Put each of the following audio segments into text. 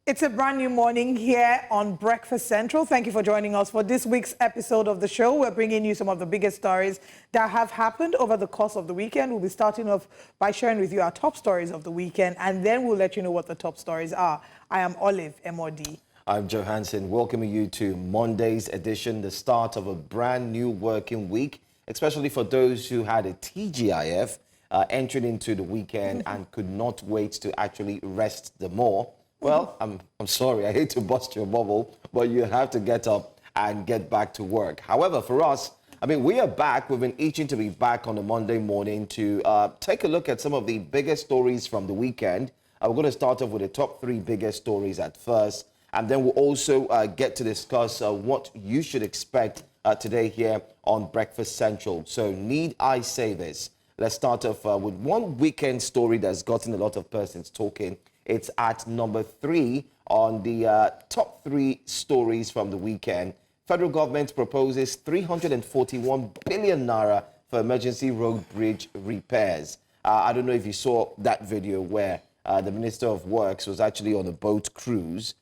It's a brand new morning here on Breakfast Central. Thank you for joining us for this week's episode of the show. We're bringing you some of the biggest stories that have happened over the course of the weekend. We'll be starting off by sharing with you our top stories of the weekend, and then we'll let you know what the top stories are. I am Olive MOD. I'm Joe Hansen, welcoming you to Monday's edition, the start of a brand new working week, especially for those who had a TGIF entering into the weekend and could not wait to actually rest the more. Well, I'm sorry, I hate to bust your bubble, but you have to get up and get back to work. However, for us, we are back. We've been itching to be back on a Monday morning to take a look at some of the biggest stories from the weekend. We're going to start off with the top three biggest stories at first, and then we'll also get to discuss what you should expect today here on Breakfast Central. So need I say this? Let's start off with one weekend story that's gotten a lot of persons talking. It's at number 3 on the top 3 stories from the weekend. Federal government proposes 341 billion naira for emergency road bridge repairs. I don't know if you saw that video where the Minister of Works was actually on a boat cruise,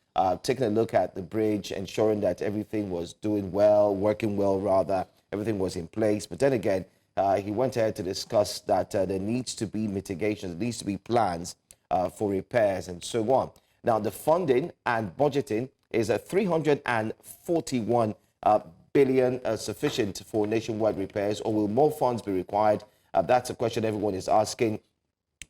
taking a look at the bridge, ensuring that everything was doing well, working well rather, everything was in place. But then again, he went ahead to discuss that there needs to be mitigation, there needs to be plans for repairs and so on. Now, the funding and budgeting is a 341 billion sufficient for nationwide repairs, or will more funds be required? That's a question everyone is asking.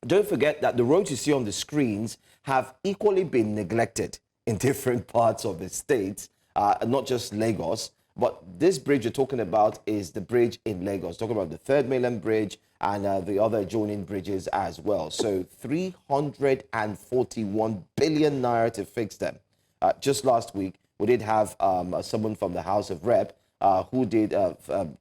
Don't forget that the roads you see on the screens have equally been neglected in different parts of the state, not just Lagos. But this bridge you're talking about is the bridge in Lagos. Talking about the Third Mainland Bridge and the other adjoining bridges as well. So 341 billion naira to fix them. Just last week, we did have someone from the House of Rep who did,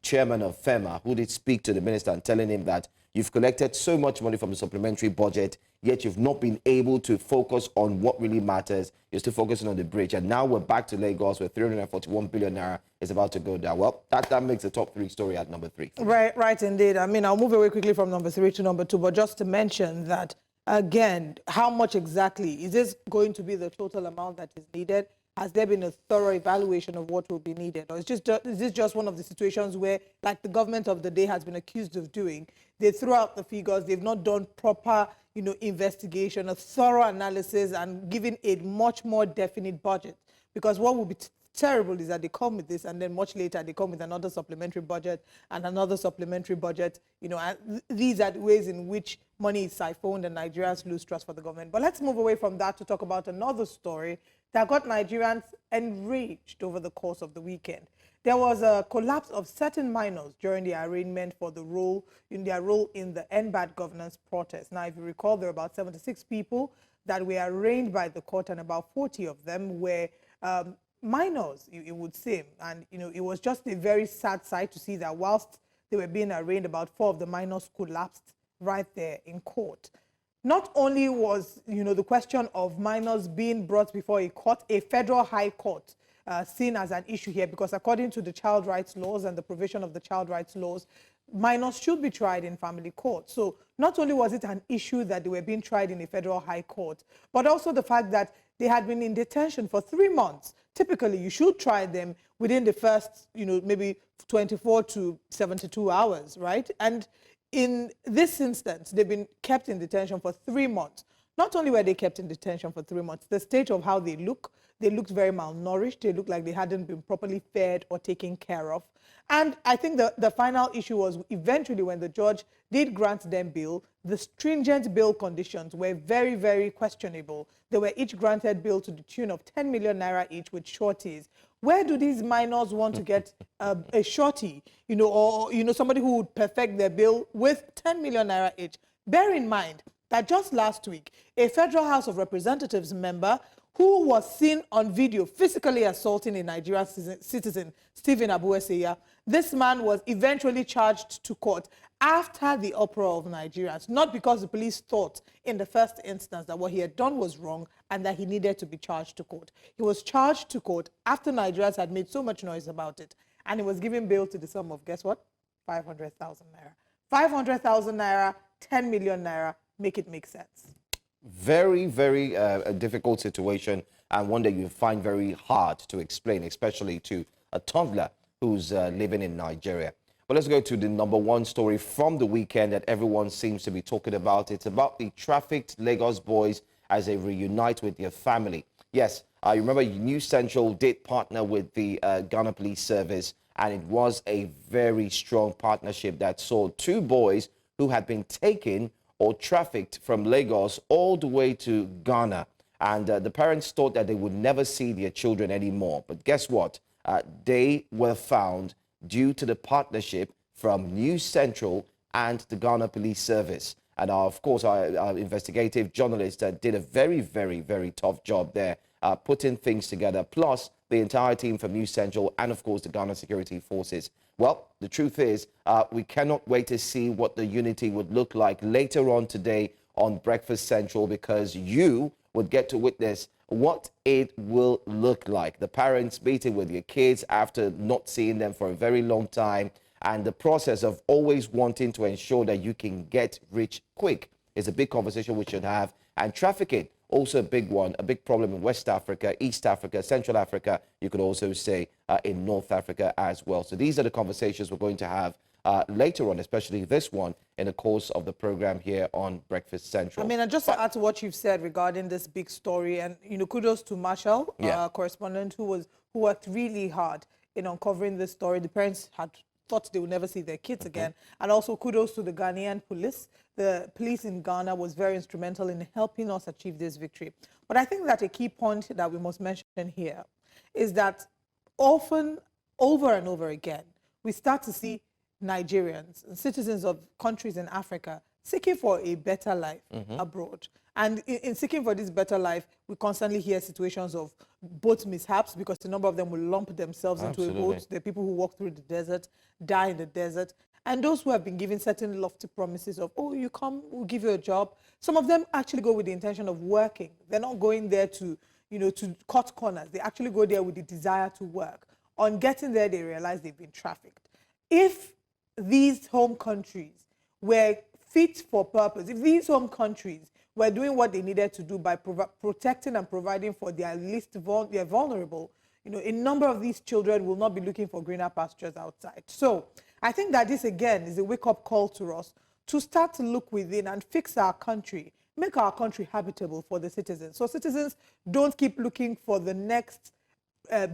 chairman of FEMA, who did speak to the minister and telling him that you've collected so much money from the supplementary budget, yet you've not been able to focus on what really matters. You're still focusing on the bridge. And now we're back to Lagos where 341 billion naira is about to go down. Well, that makes the top 3 story at number 3. Right, indeed. I'll move away quickly from number 3 to number 2, but just to mention that, again, how much exactly? Is this going to be the total amount that is needed? Has there been a thorough evaluation of what will be needed? Or is this just one of the situations where, like the government of the day has been accused of doing, they throw out the figures, they've not done proper, investigation, a thorough analysis, and given a much more definite budget? Because what would be terrible is that they come with this, and then much later they come with another supplementary budget and another supplementary budget. And these are the ways in which money is siphoned and Nigerians lose trust for the government. But let's move away from that to talk about another story that got Nigerians enraged over the course of the weekend. There was a collapse of certain minors during the arraignment for their role in the End Bad Governance protest. Now, if you recall, there were about 76 people that were arraigned by the court, and about 40 of them were minors, it would seem. And, it was just a very sad sight to see that whilst they were being arraigned, about 4 of the minors collapsed right there in court. Not only was, the question of minors being brought before a court, a federal high court, seen as an issue here, because according to the child rights laws and the provision of the child rights laws, minors should be tried in family court. So not only was it an issue that they were being tried in a federal high court, but also the fact that they had been in detention for 3 months. Typically, you should try them within the first, maybe 24 to 72 hours, right? And in this instance, they've been kept in detention for 3 months. Not only were they kept in detention for 3 months, the state of how they looked very malnourished. They looked like they hadn't been properly fed or taken care of. And I think the final issue was eventually when the judge did grant them bail, the stringent bail conditions were very, very questionable. They were each granted bail to the tune of 10 million naira each with shorties. Where do these minors want to get a shorty, or somebody who would perfect their bail with 10 million naira each? Bear in mind that just last week, a Federal House of Representatives member who was seen on video physically assaulting a Nigerian citizen, Stephen Abueseya, this man was eventually charged to court after the uproar of Nigerians, not because the police thought in the first instance that what he had done was wrong and that he needed to be charged to court. He was charged to court after Nigerians had made so much noise about it, and he was given bail to the sum of, guess what? 500,000 naira. 500,000 naira, 10 million naira, make it make sense. Very, very a difficult situation, and one that you find very hard to explain, especially to a toddler who's living in Nigeria. But let's go to the number one story from the weekend that everyone seems to be talking about. It's about the trafficked Lagos boys as they reunite with their family. Yes, I remember News Central did partner with the Ghana Police Service, and it was a very strong partnership that saw two boys who had been taken or trafficked from Lagos all the way to Ghana. And the parents thought that they would never see their children anymore. But guess what? They were found due to the partnership from News Central and the Ghana Police Service. And of course, our investigative journalists did a very, very, very tough job there, putting things together, plus the entire team from News Central and, of course, the Ghana Security Forces. Well, the truth is, we cannot wait to see what the unity would look like later on today on Breakfast Central, because you would get to witness what it will look like. The parents meeting with your kids after not seeing them for a very long time, and the process of always wanting to ensure that you can get rich quick is a big conversation we should have. And trafficking, also a big one, a big problem in West Africa, East Africa, Central Africa, you could also say in North Africa as well. So these are the conversations we're going to have later on, especially this one, in the course of the program here on Breakfast Central. I mean, and just to add to what you've said regarding this big story, and kudos to Marshall, correspondent, who worked really hard in uncovering this story. The parents had thought they would never see their kids again, and also kudos to the Ghanaian police. The police in Ghana was very instrumental in helping us achieve this victory. But I think that a key point that we must mention here is that often, over and over again, we start to see Nigerians and citizens of countries in Africa seeking for a better life abroad. And in seeking for this better life, we constantly hear situations of boat mishaps, because a number of them will lump themselves into a boat. The people who walk through the desert, die in the desert. And those who have been given certain lofty promises of, oh, you come, we'll give you a job. Some of them actually go with the intention of working. They're not going there to, to cut corners. They actually go there with the desire to work. On getting there, they realize they've been trafficked. If these home countries were fit for purpose, if these home countries were doing what they needed to do by protecting and providing for their their vulnerable, a number of these children will not be looking for greener pastures outside. So I think that this, again, is a wake-up call to us to start to look within and fix our country, make our country habitable for the citizens. So citizens don't keep looking for the next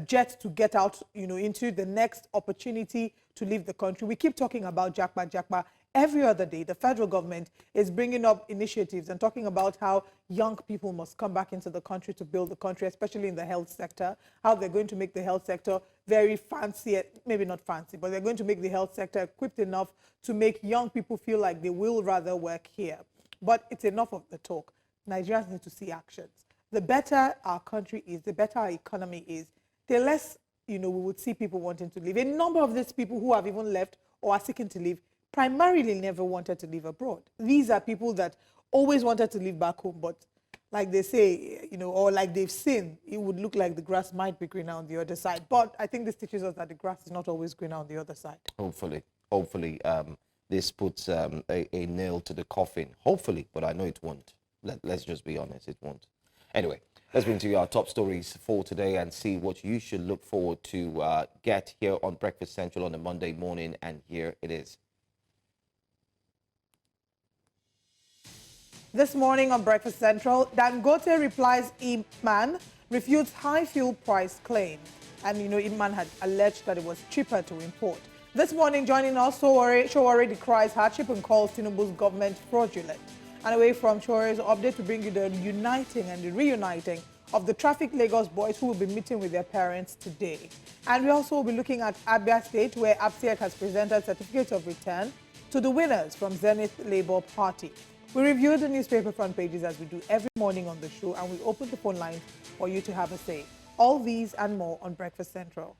jet to get out, into the next opportunity to leave the country. We keep talking about Jackpa. Every other day, the federal government is bringing up initiatives and talking about how young people must come back into the country to build the country, especially in the health sector, how they're going to make the health sector very fancy, maybe not fancy, but they're going to make the health sector equipped enough to make young people feel like they will rather work here. But it's enough of the talk. Nigerians need to see actions. The better our country is, the better our economy is, the less, we would see people wanting to leave. A number of these people who have even left or are seeking to leave primarily never wanted to live abroad. These are people that always wanted to live back home, but like they say, or like they've seen, it would look like the grass might be greener on the other side. But I think this teaches us that the grass is not always greener on the other side. Hopefully, this puts a nail to the coffin. Hopefully, but I know it won't. Let's just be honest, it won't. Anyway, let's bring to you our top stories for today and see what you should look forward to get here on Breakfast Central on a Monday morning, and here it is. This morning on Breakfast Central, Dangote replies Ipman refutes high fuel price claim. And, Ipman had alleged that it was cheaper to import. This morning, joining us, Showore decries hardship and calls Tinubu's government fraudulent. And away from Showore's update, to bring you the uniting and the reuniting of the trafficked Lagos boys who will be meeting with their parents today. And we also will be looking at Abia State, where APSEC has presented certificates of return to the winners from Zenith Labour Party. We review the newspaper front pages as we do every morning on the show, and we open the phone lines for you to have a say. All these and more on Breakfast Central.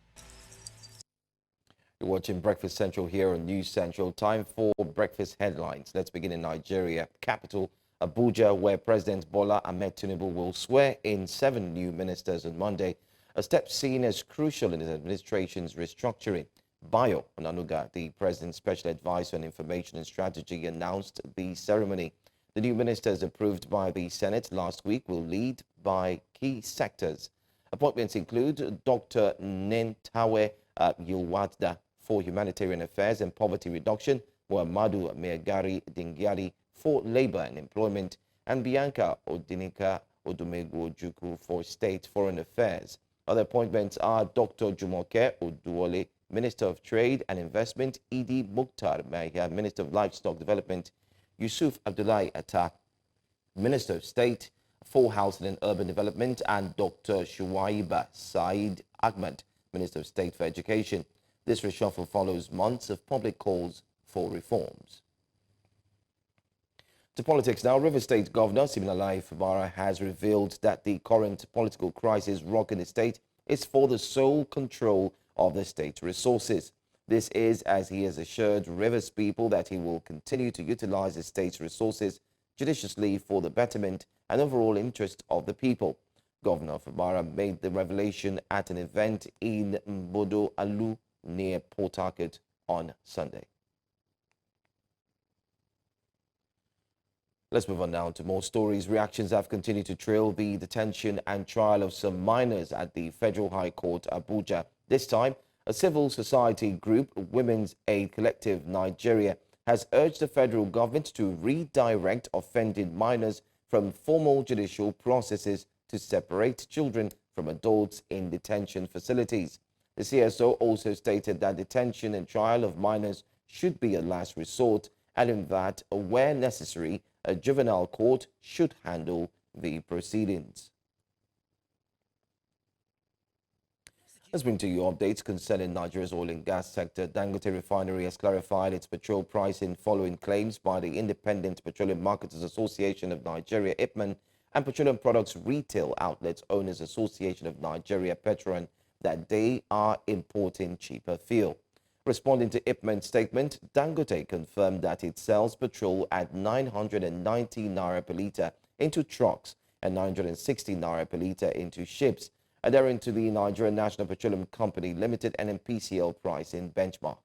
You're watching Breakfast Central here on News Central. Time for breakfast headlines. Let's begin in Nigeria, capital Abuja, where President Bola Ahmed Tinubu will swear in 7 new ministers on Monday, a step seen as crucial in his administration's restructuring. Bayo Onanuga, the president's special advisor on information and strategy, announced the ceremony. The new ministers approved by the Senate last week will lead by key sectors. Appointments include Dr. Nentawe Yilwadda for Humanitarian Affairs and Poverty Reduction, Muhammadu Megari Dingyari for Labor and Employment, and Bianca Odinika Odumegu Ojukwu for State Foreign Affairs. Other appointments are Dr. Jumoke Oduwole, Minister of Trade and Investment, Idi Mukhtar Mahia, Minister of Livestock Development, Yusuf Abdullahi Atta, Minister of State for Housing and Urban Development, and Dr. Shuaiba Said Ahmed, Minister of State for Education. This reshuffle follows months of public calls for reforms. To politics now, River State Governor Siminalayi Fubara has revealed that the current political crisis rocking the state is for the sole control of the state's resources. This is as he has assured Rivers people that he will continue to utilize the state's resources judiciously for the betterment and overall interest of the people. Governor Fubara made the revelation at an event in Mbodo Alu near Port Harcourt on Sunday. Let's move on now to more stories. Reactions have continued to trail the detention and trial of some minors at the Federal High Court, Abuja. This time, a civil society group, Women's Aid Collective Nigeria, has urged the federal government to redirect offending minors from formal judicial processes to separate children from adults in detention facilities. The CSO also stated that detention and trial of minors should be a last resort, adding that, where necessary, a juvenile court should handle the proceedings. Let's bring to you updates concerning Nigeria's oil and gas sector. Dangote Refinery has clarified its petrol pricing following claims by the Independent Petroleum Marketers Association of Nigeria, IPMAN, and Petroleum Products Retail Outlets Owners Association of Nigeria, Petron, that they are importing cheaper fuel. Responding to IPMAN's statement, Dangote confirmed that it sells petrol at 990 naira per litre into trucks and 960 naira per litre into ships, adhering to the Nigerian National Petroleum Company Limited NNPCL pricing benchmark.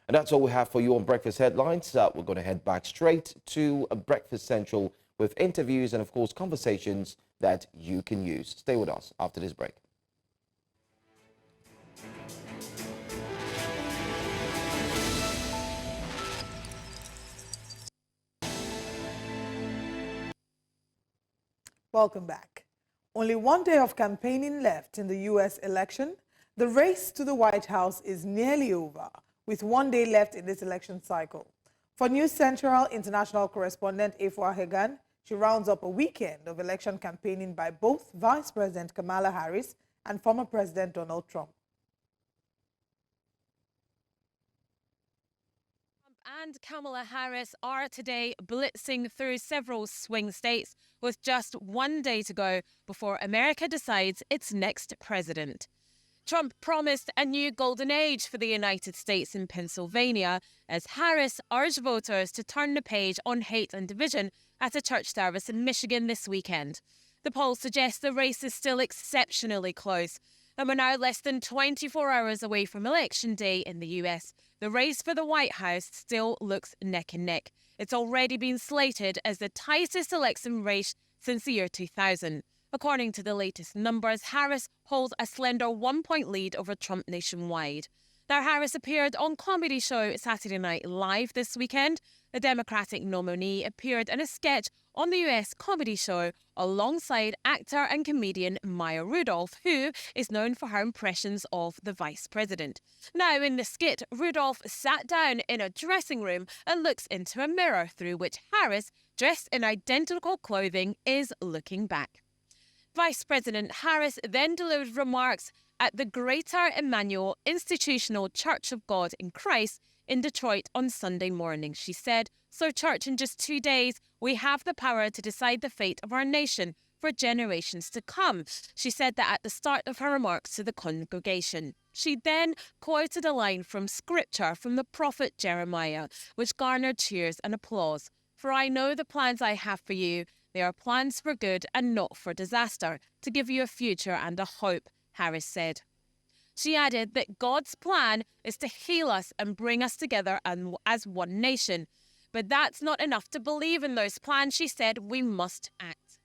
And that's all we have for you on Breakfast Headlines. We're going to head back straight to Breakfast Central with interviews and, of course, conversations that you can use. Stay with us after this break. Welcome back. Only one day of campaigning left in the U.S. election. The race to the White House is nearly over, with 1 day left in this election cycle. For News Central international correspondent Efua Hegan, she rounds up a weekend of election campaigning by both Vice President Kamala Harris and former President Donald Trump. And Kamala Harris are today blitzing through several swing states with just 1 day to go before America decides its next president. Trump promised a new golden age for the United States in Pennsylvania as Harris urged voters to turn the page on hate and division at a church service in Michigan this weekend. The poll suggests the race is still exceptionally close, and we're now less than 24 hours away from Election Day in the US. The race for the White House still looks neck and neck. It's already been slated as the tightest election race since the year 2000. According to the latest numbers, Harris holds a slender 1-point lead over Trump nationwide. Now, Harris appeared on comedy show Saturday Night Live this weekend. The Democratic nominee appeared in a sketch on the US comedy show alongside actor and comedian Maya Rudolph, who is known for her impressions of the vice president. Now, in the skit, Rudolph sat down in a dressing room and looks into a mirror through which Harris, dressed in identical clothing, is looking back. Vice President Harris then delivered remarks at the Greater Emmanuel Institutional Church of God in Christ in Detroit on Sunday morning. She said, "So church, in just 2 days, we have the power to decide the fate of our nation for generations to come." She said that at the start of her remarks to the congregation. She then quoted a line from scripture from the prophet Jeremiah, which garnered cheers and applause. "For I know the plans I have for you. They are plans for good and not for disaster, to give you a future and a hope," Harris said. She added that God's plan is to heal us and bring us together as one nation. But that's not enough to believe in those plans. She said we must act.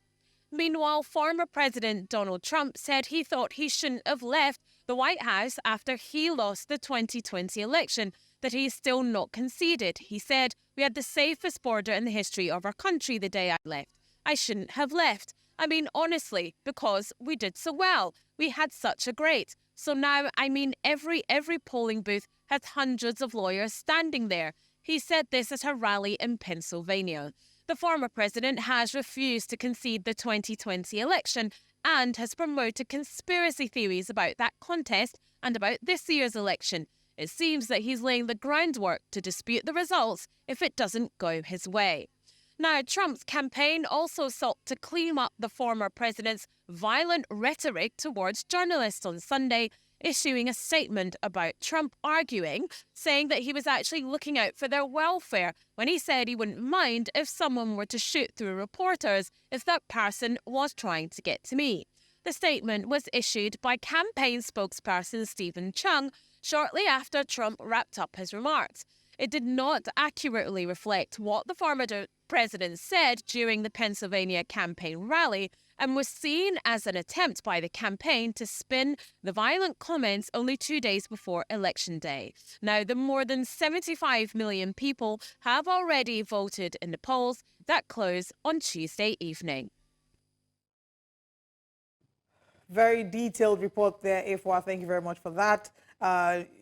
Meanwhile, former President Donald Trump said he thought he shouldn't have left the White House after he lost the 2020 election, that he's still not conceded. He said, "We had the safest border in the history of our country the day I left. I shouldn't have left. I mean, honestly, because we did so well. We had such a great. So now, I mean, every polling booth has hundreds of lawyers standing there." He said this at a rally in Pennsylvania. The former president has refused to concede the 2020 election and has promoted conspiracy theories about that contest and about this year's election. It seems that he's laying the groundwork to dispute the results if it doesn't go his way. Now, Trump's campaign also sought to clean up the former president's violent rhetoric towards journalists on Sunday, issuing a statement about Trump, saying that he was actually looking out for their welfare when he said he wouldn't mind if someone were to shoot through reporters if that person was trying to get to me. The statement was issued by campaign spokesperson Stephen Chung shortly after Trump wrapped up his remarks. It did not accurately reflect what the former president said during the Pennsylvania campaign rally and was seen as an attempt by the campaign to spin the violent comments only 2 days before Election Day. Now, the more than 75 million people have already voted in the polls that close on Tuesday evening. Very detailed report there, Ifwa. Thank you very much for that.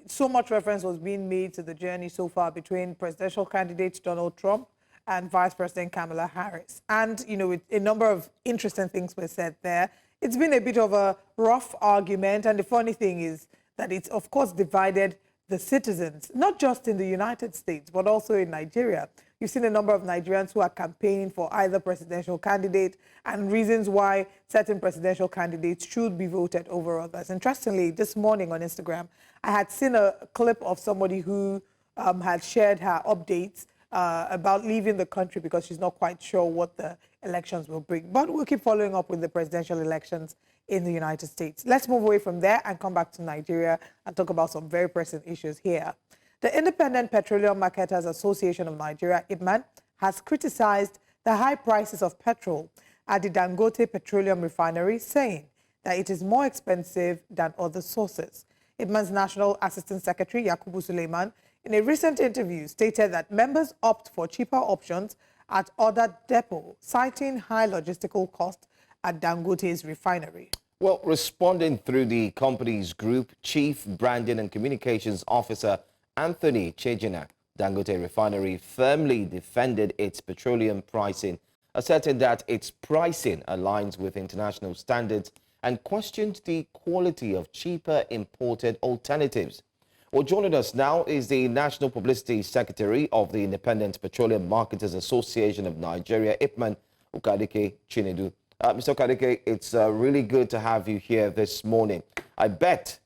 So much reference was being made to the journey so far between presidential candidate Donald Trump and Vice President Kamala Harris. And, you know, a number of interesting things were said there. It's been a bit of a rough argument. And the funny thing is that it's, of course, divided the citizens, not just in the United States, but also in Nigeria. You've seen a number of Nigerians who are campaigning for either presidential candidate and reasons why certain presidential candidates should be voted over others. Interestingly, this morning on Instagram, I had seen a clip of somebody who had shared her updates about leaving the country because she's not quite sure what the elections will bring. But we'll keep following up with the presidential elections in the United States. Let's move away from there and come back to Nigeria and talk about some very pressing issues here. The Independent Petroleum Marketers Association of Nigeria, IPMAN, has criticized the high prices of petrol at the Dangote Petroleum Refinery, saying that it is more expensive than other sources. IPMAN's National Assistant Secretary, Yakubu Suleiman, in a recent interview, stated that members opt for cheaper options at other depots, citing high logistical costs at Dangote's refinery. Well, responding through the company's group, Chief Branding and Communications Officer Anthony Chejina, Dangote Refinery firmly defended its petroleum pricing, asserting that its pricing aligns with international standards and questioned the quality of cheaper imported alternatives. Well, joining us now is the National Publicity Secretary of the Independent Petroleum Marketers Association of Nigeria, IPMAN, Okadike Chinedu. Mr. Okadike, it's really good to have you here this morning. I bet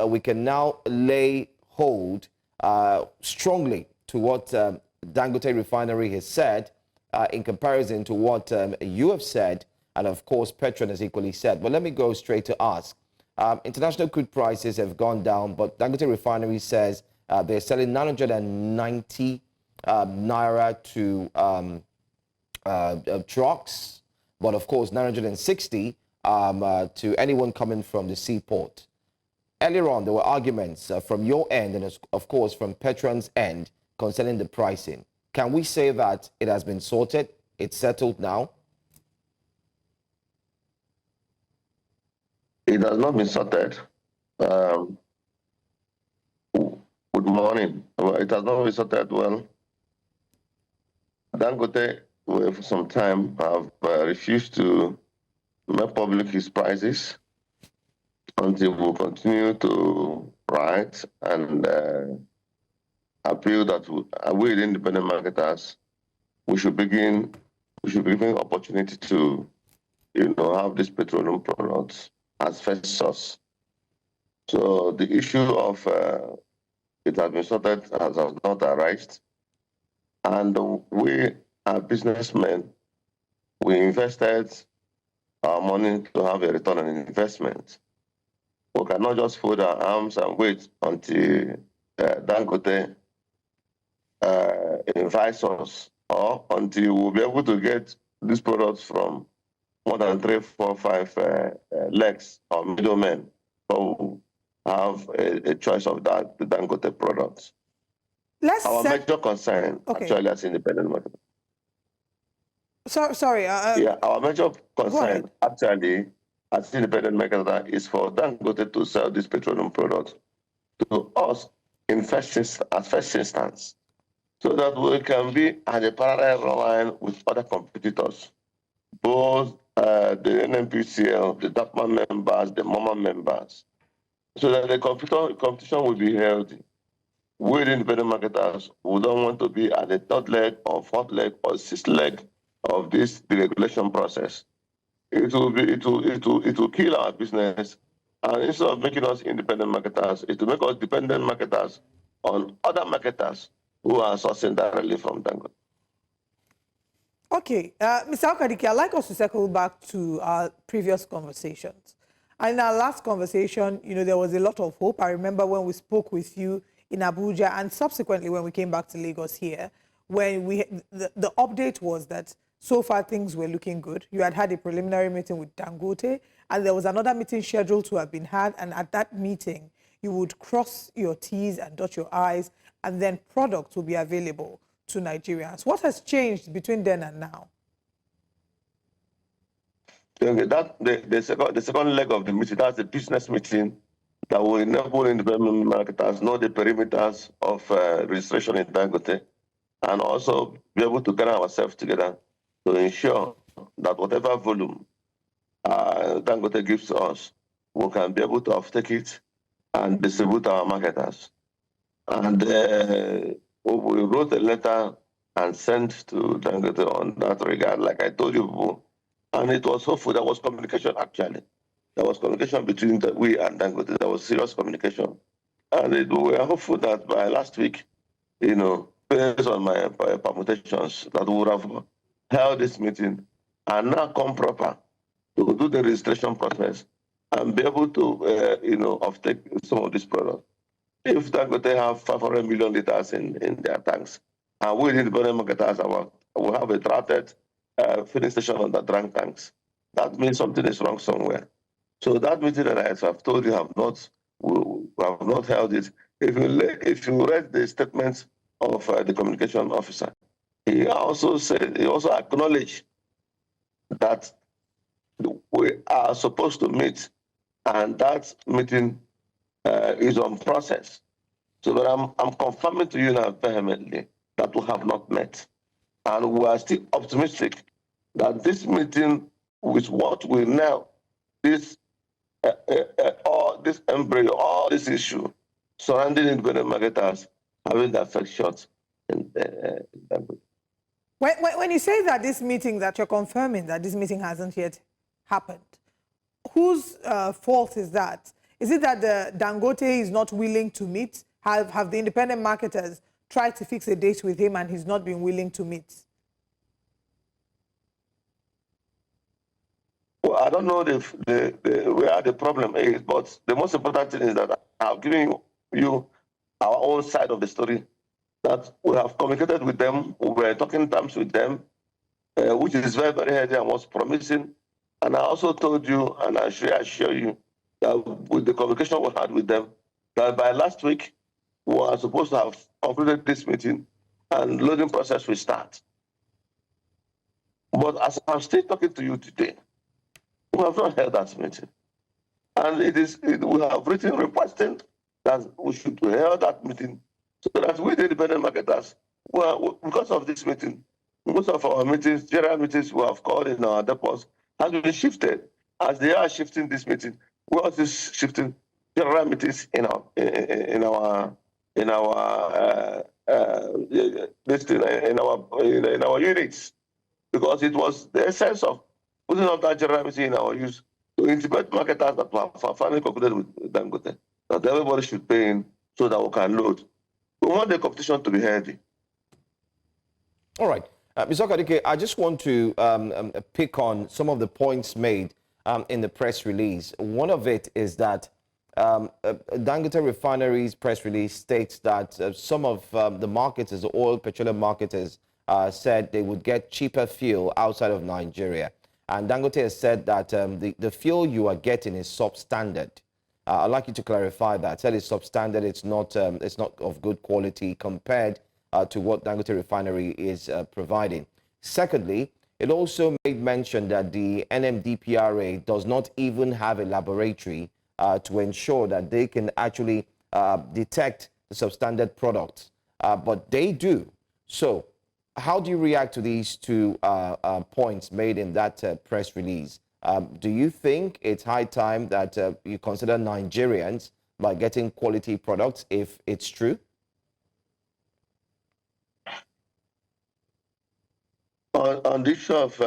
we can now lay hold strongly to what Dangote Refinery has said in comparison to what you have said, and of course Petron has equally said. But let me go straight to ask. International crude prices have gone down, but Dangote Refinery says they're selling 990 naira to trucks, but of course 960 to anyone coming from the seaport. Earlier on, there were arguments from your end and, of course, from Petron's end concerning the pricing. Can we say that it has been sorted? It's settled now? It has not been sorted. Good morning. Well, it has not been sorted well. Dangote, for some time, have refused to make public his prices until we continue to write and appeal that we, the independent marketers, we should be given opportunity to, have these petroleum products as first source. So the issue of it has been sorted has not arisen. And we are businessmen. We invested our money to have a return on investment. We cannot just fold our arms and wait until Dangote invite us, or until we'll be able to get these products from more than 3, 4, 5 legs or middlemen who have a choice of that, the Dangote products. Our major concern, actually, as independent market. Sorry. Yeah, our major concern, actually, as independent marketer, is for Dangote to sell these petroleum products to us as first instance, so that we can be at a parallel line with other competitors, both the NNPCL, the DAPMA members, the MOMA members, so that the competition will be healthy. We, the independent marketers, we don't want to be at the third leg or fourth leg or sixth leg of this deregulation process. It will kill our business, and instead of making us independent marketers, it will make us dependent marketers on other marketers who are sourcing directly from Dangote. Okay, Mr. Alkadiki, I'd like us to circle back to our previous conversations. And in our last conversation, there was a lot of hope. I remember when we spoke with you in Abuja, and subsequently when we came back to Lagos here, when the update was that so far things were looking good. You had a preliminary meeting with Dangote, and there was another meeting scheduled to have been had, and at that meeting, you would cross your T's and dot your I's, and then products will be available to Nigerians. What has changed between then and now? The second leg of the meeting, that's the business meeting that will enable independent marketers know the perimeters of registration in Dangote, and also be able to gather ourselves together to ensure that whatever volume Dangote gives to us, we can be able to offtake it and distribute our marketers. And we wrote a letter and sent to Dangote on that regard, like I told you before. And it was hopeful. There was communication, actually. There was communication between we and Dangote. There was serious communication. And we were hopeful that by last week, based on my permutations, that we would have held this meeting and now come proper to do the registration process and be able to, offtake some of these products. If Dangote have 500 million liters in their tanks, and we, the independent marketers, will have a drafted filling station on the drunk tanks, that means something is wrong somewhere. So that meeting that I have told you we have not held it. If you read the statements of the communication officer, he also acknowledged that we are supposed to meet, and that meeting is on process. So that I'm confirming to you now vehemently that we have not met. And we are still optimistic that this meeting, with what we know, all this embryo, all this issue surrounding independent marketers having the effect shot in When you say that this meeting, that you're confirming that this meeting hasn't yet happened, whose fault is that? Is it that the Dangote is not willing to meet? Have the independent marketers tried to fix a date with him and he's not been willing to meet? Well, I don't know where the problem is, but the most important thing is that I've given you our own side of the story, that we have communicated with them, we were talking terms with them, which is very, very healthy and was promising. And I also told you, and I assure you, that with the communication we had with them, that by last week, we are supposed to have completed this meeting and loading process will start. But as I'm still talking to you today, we have not held that meeting. And we have written requesting that we should hold that meeting so that we, the independent marketers, because of this meeting, most of our meetings, general meetings we have called in our depots, has been shifted. As they are shifting this meeting, we are also shifting general meetings in our units, because it was the essence of putting up that general meeting in our use to integrate marketers that were finally concluded with Dangote, that everybody should pay in so that we can load. We want the competition to be healthy. All right. Mr. Okadike, I just want to pick on some of the points made in the press release. One of it is that Dangote Refinery's press release states that some of the marketers, the oil petroleum marketers, said they would get cheaper fuel outside of Nigeria. And Dangote has said that the fuel you are getting is substandard. I'd like you to clarify that. Said it's substandard, it's not of good quality compared to what Dangote Refinery is providing. Secondly, it also made mention that the NMDPRA does not even have a laboratory to ensure that they can actually detect the substandard products, but they do. So how do you react to these two points made in that press release? Do you think it's high time that you consider Nigerians by getting quality products if it's true? On the issue of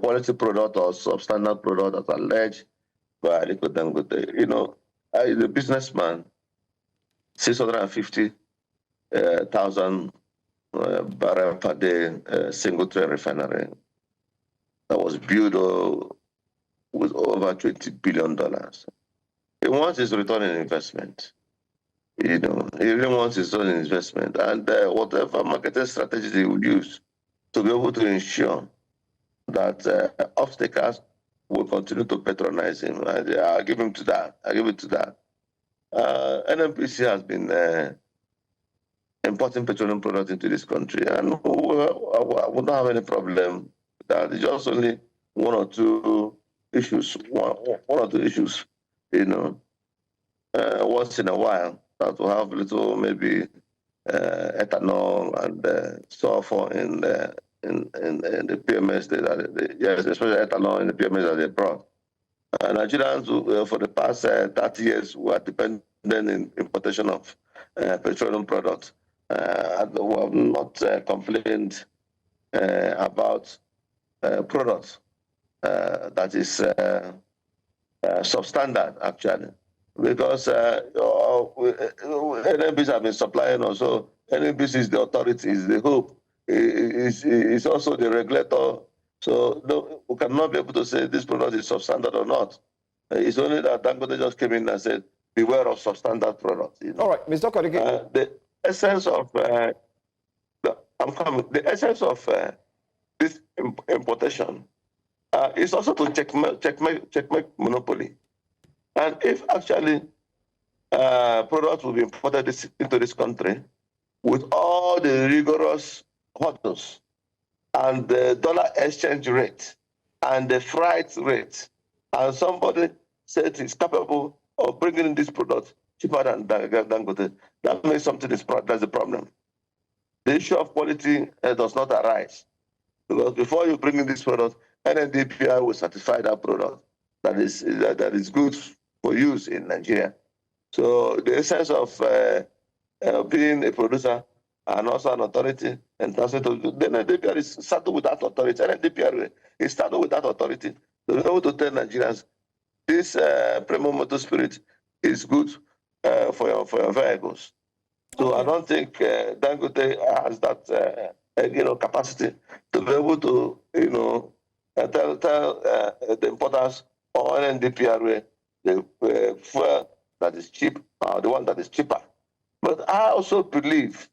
quality product or substandard product as alleged by Dangote, you know, as a businessman, 650,000 barrel per day single train refinery that was built with over $20 billion. He wants his return on investment. You know, he really wants his own investment, and whatever marketing strategy he will use to be able to ensure that off-takers will continue to patronize him. And I'll give him to that. I'll give it to that. NNPC has been importing petroleum products into this country, and I would not have any problem with that. It's just only one or two issues, you know, once in a while, that will have little maybe ethanol and sulfur in the PMS, yes, especially ethanol in the PMS that they brought. Nigerians, for the past 30 years, were dependent in importation of petroleum products. We have not complained about products that is substandard, actually, because NNPC have been supplying also. NNPC is the authority, is the hope, is also the regulator. So no, we cannot be able to say this product is substandard or not. It's only that Dangote just came in and said, beware of substandard products. You know? All right, Mr. Kodike. The essence of the essence of this importation is also to checkmate monopoly. And if actually products will be imported into this country with all the rigorous hurdles and the dollar exchange rate and the freight rate, and somebody said he's capable of bringing in this product cheaper than Dangote, that means something that's a problem. The issue of quality does not arise, because before you bring in this product, NNDPI will certify that product that is good for use in Nigeria. So the essence of being a producer and also an authority, and the NNDPI is saddled with that authority. NNDPI is saddled with that authority to be able to tell Nigerians this premium motor spirit is good for your vehicles. So I don't think Dangote has that capacity to be able to tell the importers or NNDPRA the fuel that is cheap, the one that is cheaper. But I also believe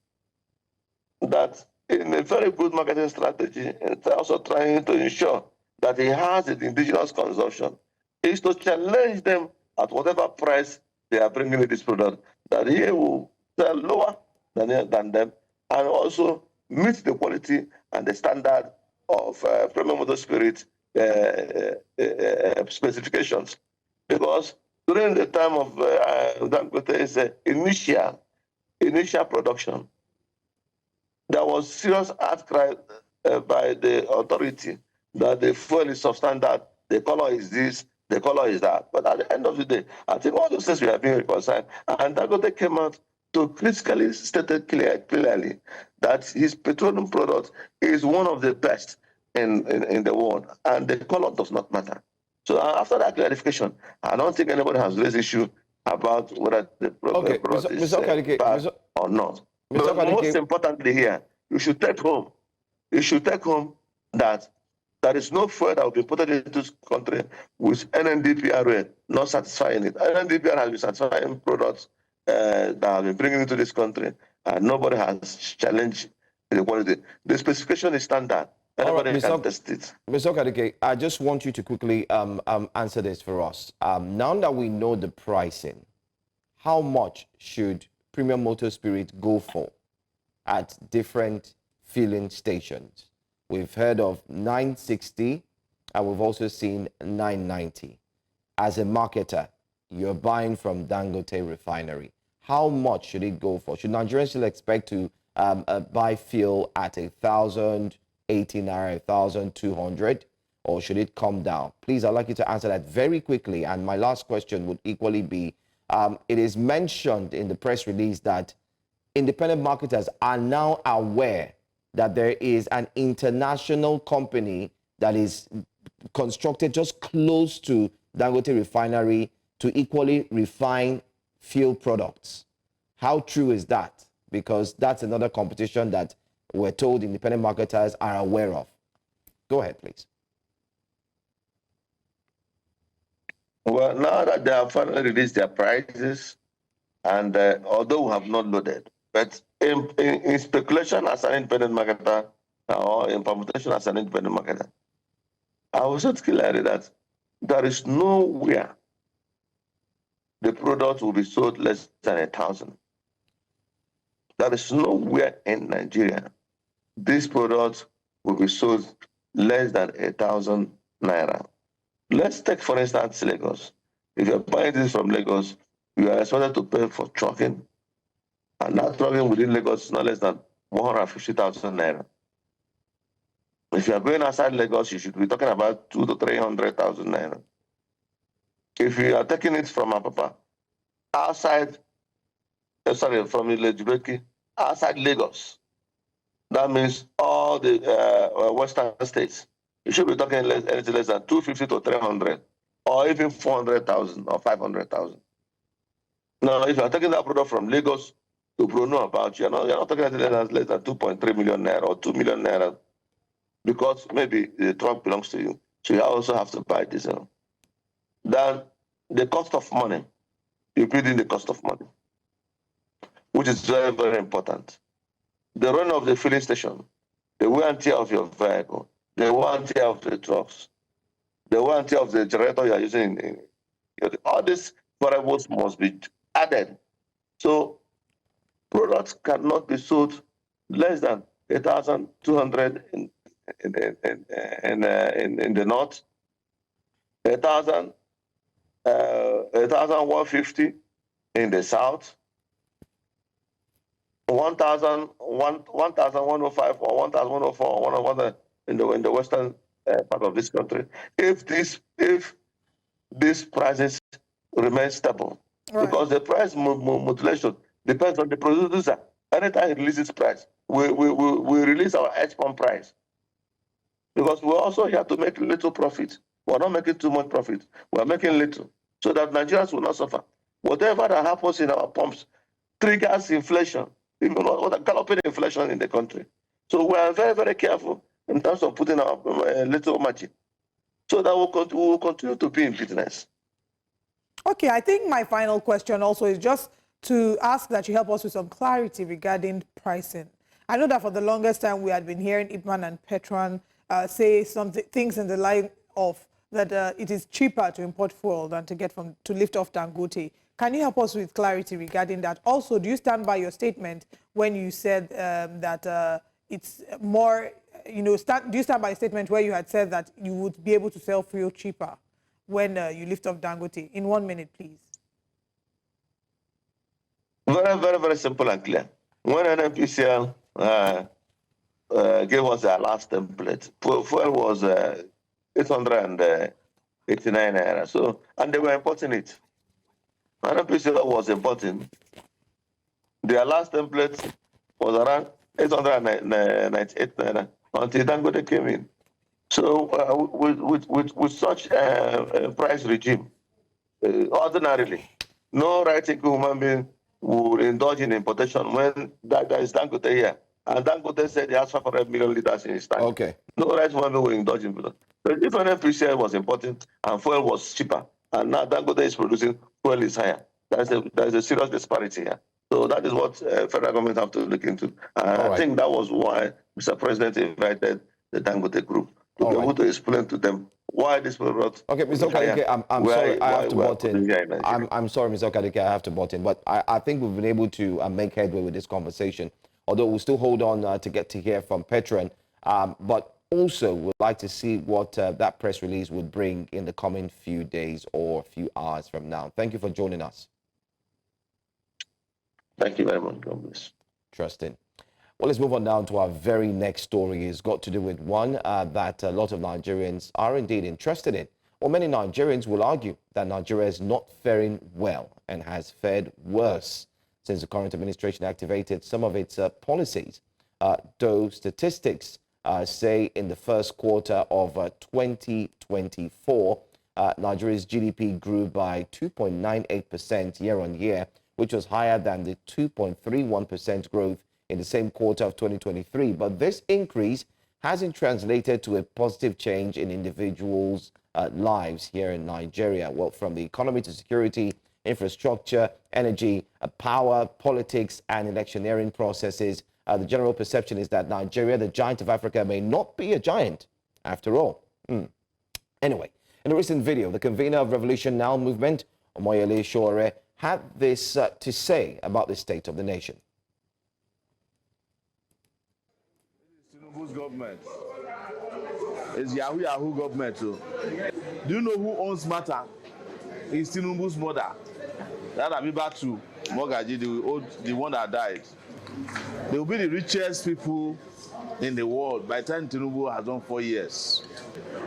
that in a very good marketing strategy, and also trying to ensure that he has the indigenous consumption, is to challenge them at whatever price they are bringing in this product, that he will sell lower than them, and also meet the quality and the standard of premium motor spirit specifications. Because during the time of Dangote's initial production, there was serious outcry by the authority that the fuel is substandard, the color is this, the color is that. But at the end of the day, I think all those things we are being reconciled. And Dangote came out to critically stated clearly that his petroleum product is one of the best in the world, and the color does not matter. So after that clarification, I don't think anybody has raised issue about whether the product is bad or not. But most importantly here, you should take home that There is no fuel that will be put into this country with NNDPR not satisfying it. NNDPR has been satisfying products that have been bringing into this country, and nobody has challenged the quality. The specification is standard. Anybody can test it. Mr. Okadike, I just want you to quickly answer this for us. Now that we know the pricing, how much should premium motor spirit go for at different filling stations? We've heard of 960, and we've also seen 990. As a marketer, you're buying from Dangote Refinery. How much should it go for? Should Nigerians still expect to buy fuel at 1,080 naira, 1,200, or should it come down? Please, I'd like you to answer that very quickly. And my last question would equally be, it is mentioned in the press release that independent marketers are now aware that there is an international company that is constructed just close to Dangote Refinery to equally refine fuel products. How true is that? Because that's another competition that we're told independent marketers are aware of. Go ahead, please. Well, now that they have finally released their prices, and although we have not loaded, but in speculation as an independent marketer, or in permutation as an independent marketer, I was so clear that there is nowhere the product will be sold less than 1,000. There is nowhere in Nigeria this product will be sold less than 1,000 naira. Let's take, for instance, Lagos. If you're buying this from Lagos, you are expected to pay for trucking, and that trucking within Lagos is not less than 150,000 naira. If you are going outside Lagos, you should be talking about 200,000 to 300,000 naira. If you are taking it from Apapa, outside, from Ilejibeki, outside Lagos, that means all the western states, you should be talking anything less than 250 to 300, or even 400,000 or 500,000. Now, if you are taking that product from Lagos to Bruno about, you're not talking anything less than 2.3 million naira or 2 million naira, because maybe the truck belongs to you. So you also have to buy diesel. Then the cost of money, you build in the cost of money, which is very, very important. The run of the filling station, the wear and tear of your vehicle, the wear and tear of the trucks, the wear and tear of the generator you are using. All these variables must be added. So products cannot be sold less than 1,200 in the north, 1,150 in the south, 1,105 or 1,104 or 1,100 in the western part of this country. If these prices remain stable, right, because the price modulation depends on the producer. Anytime he releases price, we release our edge pump price, because we're also here to make little profit. We're not making too much profit. We're making little, so that Nigerians will not suffer. Whatever that happens in our pumps triggers inflation, even galloping inflation in the country. So we are very, very careful in terms of putting our little margin, so that we will continue to be in business. Okay, I think my final question also is just to ask that you help us with some clarity regarding pricing. I know that for the longest time we had been hearing Ipman and Petron say things in the line of that it is cheaper to import fuel than to lift off Dangote. Can you help us with clarity regarding that? Also, do you stand by your statement when you said that it's more, do you stand by a statement where you had said that you would be able to sell fuel cheaper when you lift off Dangote? In 1 minute, please. Very, very, very simple and clear. When NNPCL gave us our last template, fuel was 889 naira. So, and they were importing it. NNPCL was importing. Their last template was around 898 naira until Dangote came in. So, with such a price regime, ordinarily, no right-thinking human being would indulge in importation when there is Dangote here. And Dangote said he has 500 million liters in his tank. Okay. No right woman will indulge in blood. But if NFPCL was important and fuel was cheaper, and now Dangote is producing, fuel is higher, there's a serious disparity here. So that is what federal government have to look into. And I think that was why Mr. President invited the Dangote group to be able to explain to them why this product. Okay, Mr. Okadike, I'm sorry, I have to butt in. I'm sorry, Mr. Okadike, I have to butt in, but I think we've been able to make headway with this conversation, although we'll still hold on to get to hear from Petron, but also would like to see what that press release would bring in the coming few days or few hours from now. Thank you for joining us. Thank you very much. God bless. Interesting. Well, let's move on down to our very next story. It's got to do with one that a lot of Nigerians are indeed interested in. Well, many Nigerians will argue that Nigeria is not faring well and has fared worse since the current administration activated some of its policies. Though statistics say in the first quarter of 2024, Nigeria's GDP grew by 2.98% year on year, which was higher than the 2.31% growth in the same quarter of 2023. But this increase hasn't translated to a positive change in individuals' lives here in Nigeria. Well, from the economy to security, infrastructure, energy, power, politics, and electioneering processes, the general perception is that Nigeria, the giant of Africa, may not be a giant after all. Anyway, in a recent video, the convener of Revolution Now movement, Omoyele Sowore, had this to say about the state of the nation. Tinubu's government is Yahoo government. So. Do you know who owns Mata? It's Tinubu's mother. That Abibatu Mogaji, the one that died. They will be the richest people in the world by the time Tinubu has done 4 years.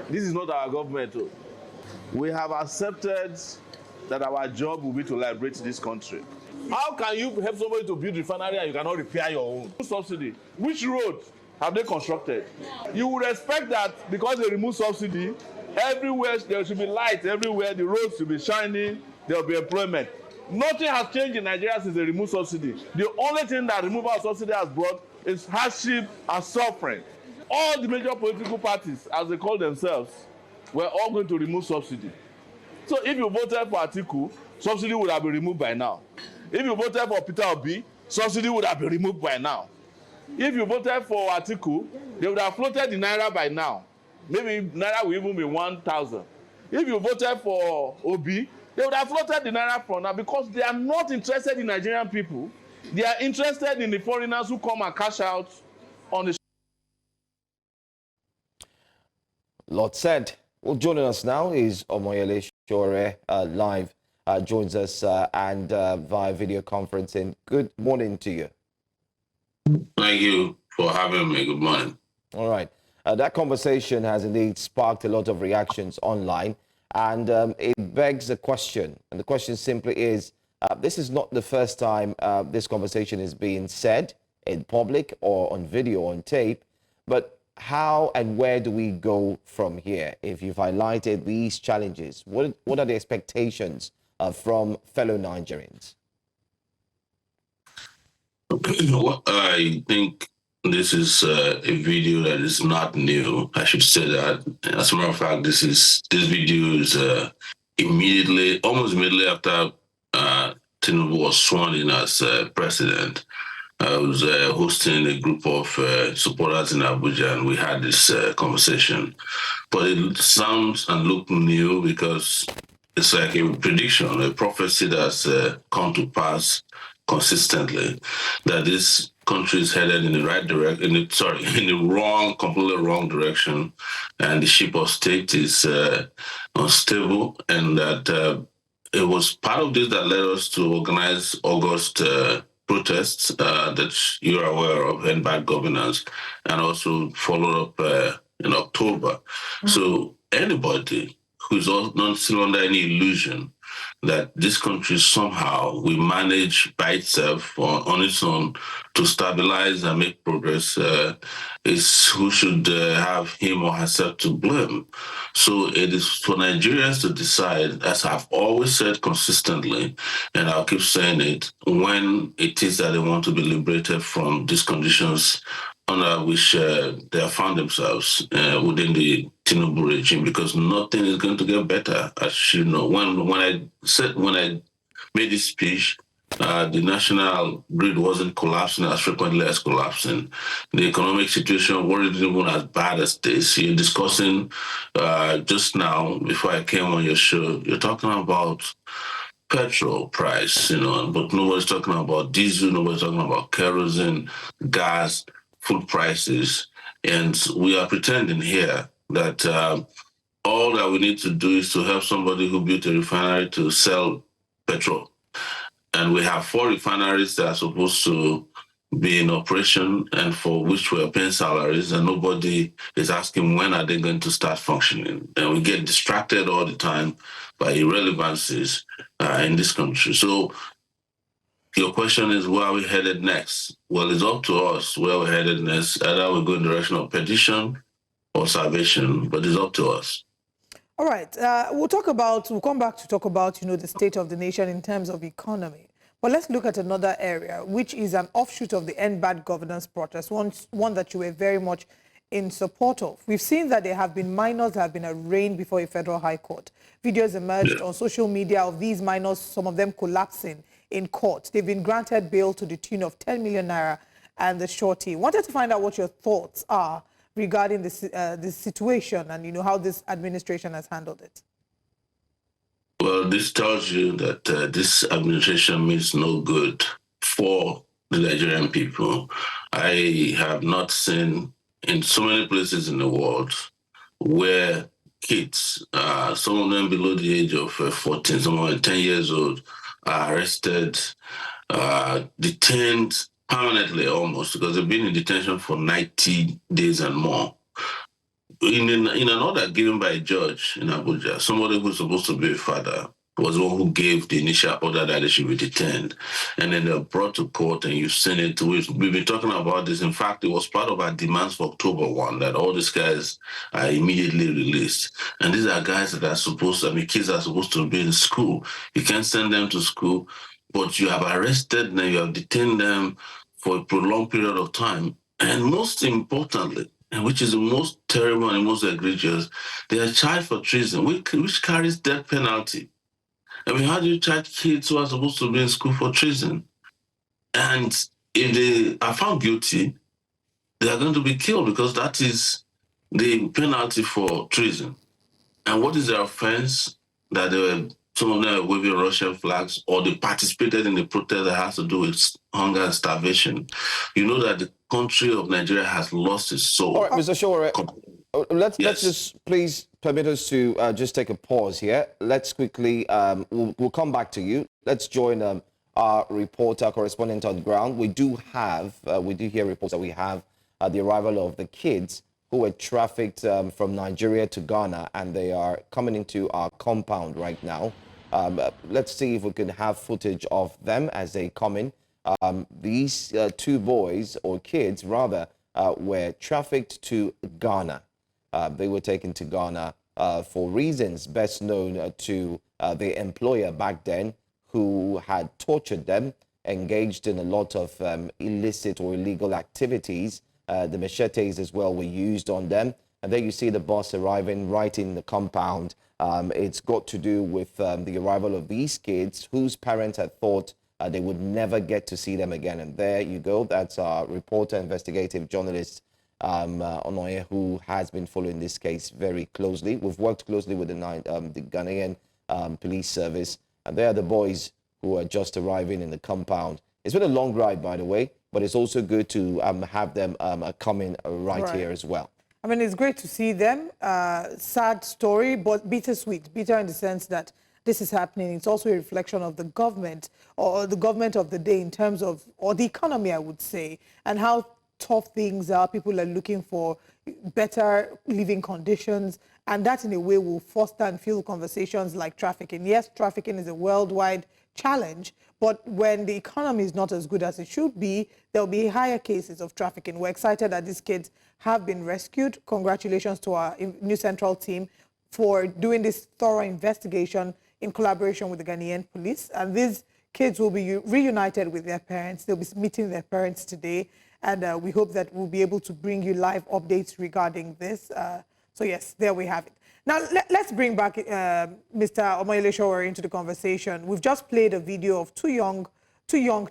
This is not our government. So. We have accepted that our job will be to liberate this country. How can you help somebody to build a refinery and you cannot repair your own? Subsidy. Which road have they constructed? You would expect that because they remove subsidy, everywhere there should be light, everywhere the roads should be shining, there will be employment. Nothing has changed in Nigeria since they removed subsidy. The only thing that removal of subsidy has brought is hardship and suffering. All the major political parties, as they call themselves, were all going to remove subsidy. So if you voted for Atiku, subsidy would have been removed by now. If you voted for Peter Obi, subsidy would have been removed by now. If you voted for Atiku, they would have floated the Naira by now. Maybe Naira will even be 1,000. If you voted for Obi, they would have floated the Naira from now because they are not interested in Nigerian people. They are interested in the foreigners who come and cash out on the... Lot said. Well, joining us now is Omoyele Sowore, live, joins us and via video conferencing. Good morning to you. Thank you for having me. Good morning. All right. That conversation has indeed sparked a lot of reactions online, and it begs a question. And the question simply is, this is not the first time this conversation is being said in public or on video or on tape, but how and where do we go from here? If you've highlighted these challenges, what are the expectations from fellow Nigerians? Well, I think this is a video that is not new. I should say that. As a matter of fact, this video is almost immediately after Tinubu was sworn in as president. I was hosting a group of supporters in Abuja, and we had this conversation. But it sounds and looks new because it's like a prediction, a prophecy that's come to pass consistently, that this country is headed in the right direction, in the completely wrong direction, and the ship of state is unstable, and that it was part of this that led us to organize August protests that you're aware of, and bad governance, and also followed up in October. So anybody who's not still under any illusion that this country somehow will manage by itself on its own to stabilize and make progress is who should have him or herself to blame. So it is for Nigerians to decide, as I've always said consistently, and I'll keep saying it, when it is that they want to be liberated from these conditions under which they have found themselves within the Tinubu regime, because nothing is going to get better. As you know, when I made this speech, the national grid wasn't collapsing as frequently as collapsing. The economic situation wasn't even as bad as this. You're discussing just now, before I came on your show, you're talking about petrol price, but nobody's talking about diesel, nobody's talking about kerosene, gas, food prices. And we are pretending here that all that we need to do is to help somebody who built a refinery to sell petrol. And we have 4 refineries that are supposed to be in operation and for which we are paying salaries, and nobody is asking when are they going to start functioning. And we get distracted all the time by irrelevancies in this country. So your question is, where are we headed next? Well, it's up to us where we're headed next. Either we go in the direction of perdition or salvation, but it's up to us. All right. We'll come back to talk about, the state of the nation in terms of economy. But let's look at another area, which is an offshoot of the End Bad Governance protest, one that you were very much in support of. We've seen that there have been minors that have been arraigned before a federal high court. Videos emerged on social media of these minors, some of them collapsing in court. They've been granted bail to the tune of 10 million naira and the shorty. Wanted to find out what your thoughts are regarding this situation and, how this administration has handled it. Well, this tells you that this administration means no good for the Nigerian people. I have not seen in so many places in the world where kids, some of them below the age of 14, some of them 10 years old, are arrested, detained permanently almost, because they've been in detention for 90 days and more. In an order given by a judge in Abuja, somebody who's supposed to be a father was the one who gave the initial order that they should be detained. And then they're brought to court, and you've seen it. We've been talking about this. In fact, it was part of our demands for October 1 that all these guys are immediately released. And these are guys that are kids are supposed to be in school. You can't send them to school, but you have arrested them, you have detained them for a prolonged period of time. And most importantly, and which is the most terrible and most egregious, they are charged for treason, which carries death penalty. I mean, how do you charge kids who are supposed to be in school for treason? And if they are found guilty, they are going to be killed, because that is the penalty for treason. And what is their offense? That some of them were waving Russian flags, or they participated in the protest that has to do with hunger and starvation. You know that the country of Nigeria has lost its soul. All right, Mr. Shore, let's just please permit us to just take a pause here. Let's quickly, we'll come back to you. Let's join our reporter, correspondent on the ground. We do hear reports that we have the arrival of the kids who were trafficked from Nigeria to Ghana, and they are coming into our compound right now. Let's see if we can have footage of them as they come in. These 2 boys, or kids rather, were trafficked to Ghana. They were taken to Ghana for reasons best known to their employer back then, who had tortured them, engaged in a lot of illicit or illegal activities. The machetes as well were used on them. And there you see the bus arriving right in the compound. It's got to do with the arrival of these kids whose parents had thought they would never get to see them again. And there you go. That's our reporter, investigative journalist, Onoye, who has been following this case very closely. We've worked closely with the Ghanaian police service. And they are the boys who are just arriving in the compound. It's been a long ride, by the way, but it's also good to have them come in right here as well. I mean, it's great to see them. Sad story, but bittersweet. Bitter in the sense that this is happening. It's also a reflection of the government, or the government of the day in terms of, or the economy, I would say, and how tough things are. People are looking for better living conditions, and that in a way will foster and fuel conversations like trafficking. Yes, trafficking is a worldwide challenge, but when the economy is not as good as it should be, there'll be higher cases of trafficking. We're excited that these kids have been rescued. Congratulations to our new central team for doing this thorough investigation in collaboration with the Ghanaian police. And these kids will be reunited with their parents. They'll be meeting their parents today. And we hope that we'll be able to bring you live updates regarding this. So yes, there we have it. Now, let's bring back Mr. Omoyele Sowore into the conversation. We've just played a video of two young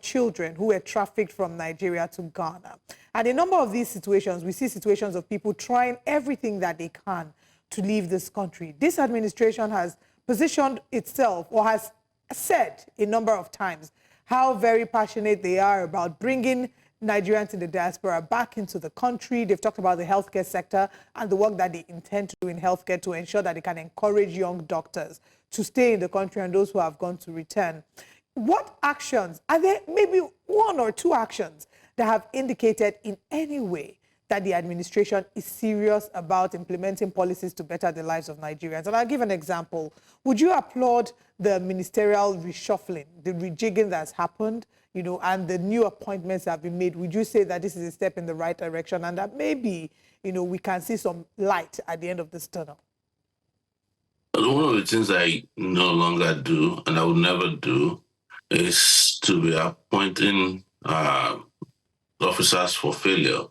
children who were trafficked from Nigeria to Ghana. And a number of these situations, we see situations of people trying everything that they can to leave this country. This administration has positioned itself, or has said a number of times, how very passionate they are about bringing Nigerians in the diaspora back into the country. They've talked about the healthcare sector and the work that they intend to do in healthcare to ensure that they can encourage young doctors to stay in the country and those who have gone to return. What actions, are there maybe one or two actions that have indicated in any way that the administration is serious about implementing policies to better the lives of Nigerians? And I'll give an example. Would you applaud the ministerial reshuffling, the rejigging that's happened, you know, and the new appointments that have been made? Would you say that this is a step in the right direction and that maybe, you know, we can see some light at the end of this tunnel? One of the things I no longer do, and I would never do, is to be appointing officers for failure.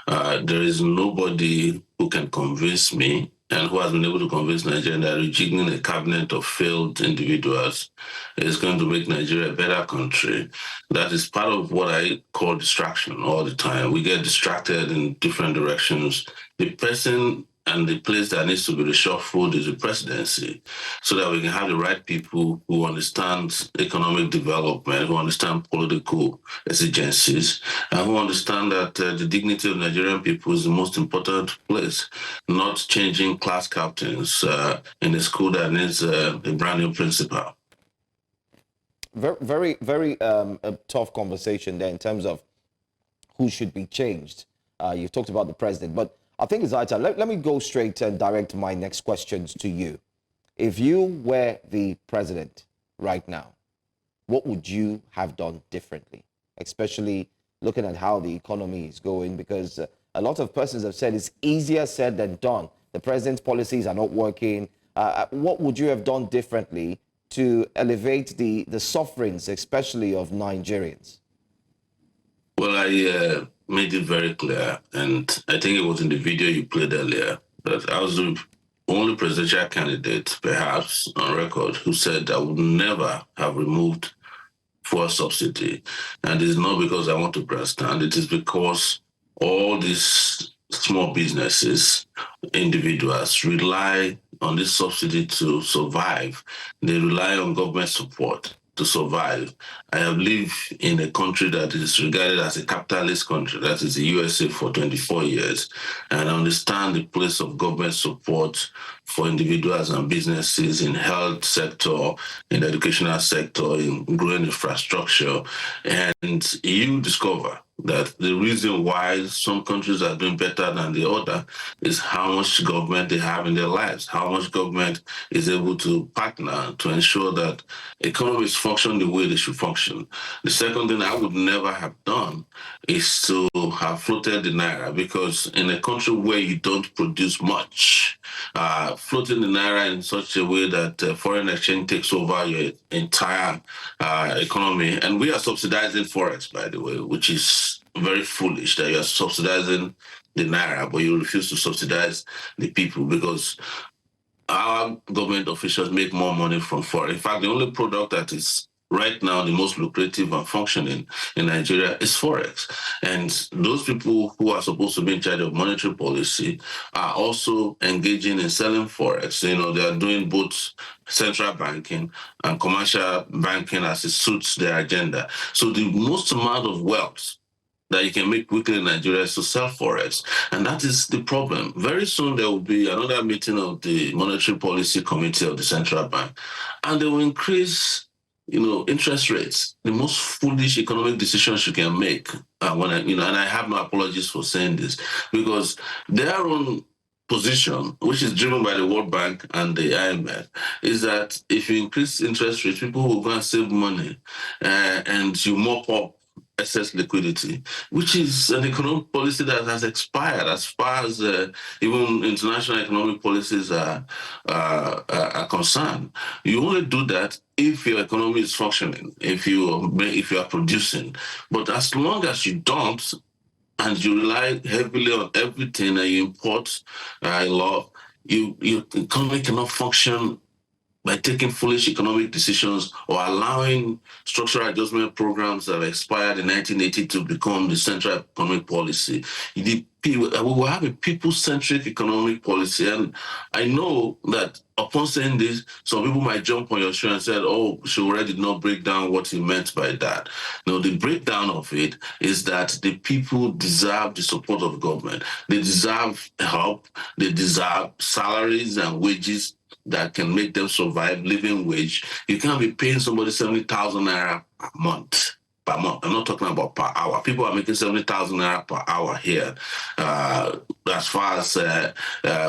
There is nobody who can convince me and who has been able to convince Nigeria that rejigging a cabinet of failed individuals is going to make Nigeria a better country. That is part of what I call distraction all the time. We get distracted in different directions. The person and the place that needs to be reshuffled is the presidency, so that we can have the right people who understand economic development, who understand political exigencies, and who understand that the dignity of Nigerian people is the most important place, not changing class captains in a school that needs a brand new principal. Very a tough conversation there in terms of who should be changed. You've talked about the president, but I think it's right. Let me go straight and direct my next questions to you. If you were the president right now, what would you have done differently, especially looking at how the economy is going? Because a lot of persons have said it's easier said than done. The president's policies are not working. What would you have done differently to elevate the sufferings, especially of Nigerians? Well, I made it very clear, and I think it was in the video you played earlier, that I was the only presidential candidate, perhaps, on record, who said I would never have removed fuel subsidy. And it's not because I want to grandstand, it is because all these small businesses, individuals, rely on this subsidy to survive. They rely on government support to survive. I have lived in a country that is regarded as a capitalist country, that is the USA, for 24 years, and I understand the place of government support for individuals and businesses in health sector, in the educational sector, in growing infrastructure. And you discover that the reason why some countries are doing better than the other is how much government they have in their lives, how much government is able to partner to ensure that economies function the way they should function. The second thing I would never have done is to have floated the Naira, because in a country where you don't produce much, floating the Naira in such a way that foreign exchange takes over your entire economy, and we are subsidizing Forex, by the way, which is very foolish that you're subsidizing the Naira, but you refuse to subsidize the people, because our government officials make more money from Forex. In fact, the only product that is right now the most lucrative and functioning in Nigeria is Forex. And those people who are supposed to be in charge of monetary policy are also engaging in selling Forex. You know, they are doing both central banking and commercial banking as it suits their agenda. So the most amount of wealth that you can make quickly in Nigeria is to sell Forex. And that is the problem. Very soon there will be another meeting of the Monetary Policy Committee of the Central Bank, and they will increase interest rates, the most foolish economic decisions you can make. And I have no apologies for saying this, because their own position, which is driven by the World Bank and the IMF, is that if you increase interest rates, people will go and save money, and you mop up excess liquidity, which is an economic policy that has expired as far as even international economic policies are concerned. You only do that if your economy is functioning, if you are producing. But as long as you don't, and you rely heavily on everything and you import a lot, your economy cannot function by taking foolish economic decisions or allowing structural adjustment programs that expired in 1980 to become the central economic policy. We will have a people-centric economic policy. And I know that upon saying this, some people might jump on your show and say, oh, Showore did not break down what he meant by that. No, the breakdown of it is that the people deserve the support of government. They deserve help. They deserve salaries and wages that can make them survive, living wage. You can't be paying somebody 70,000 naira per month. I'm not talking about per hour. People are making 70,000 naira per hour here, as far as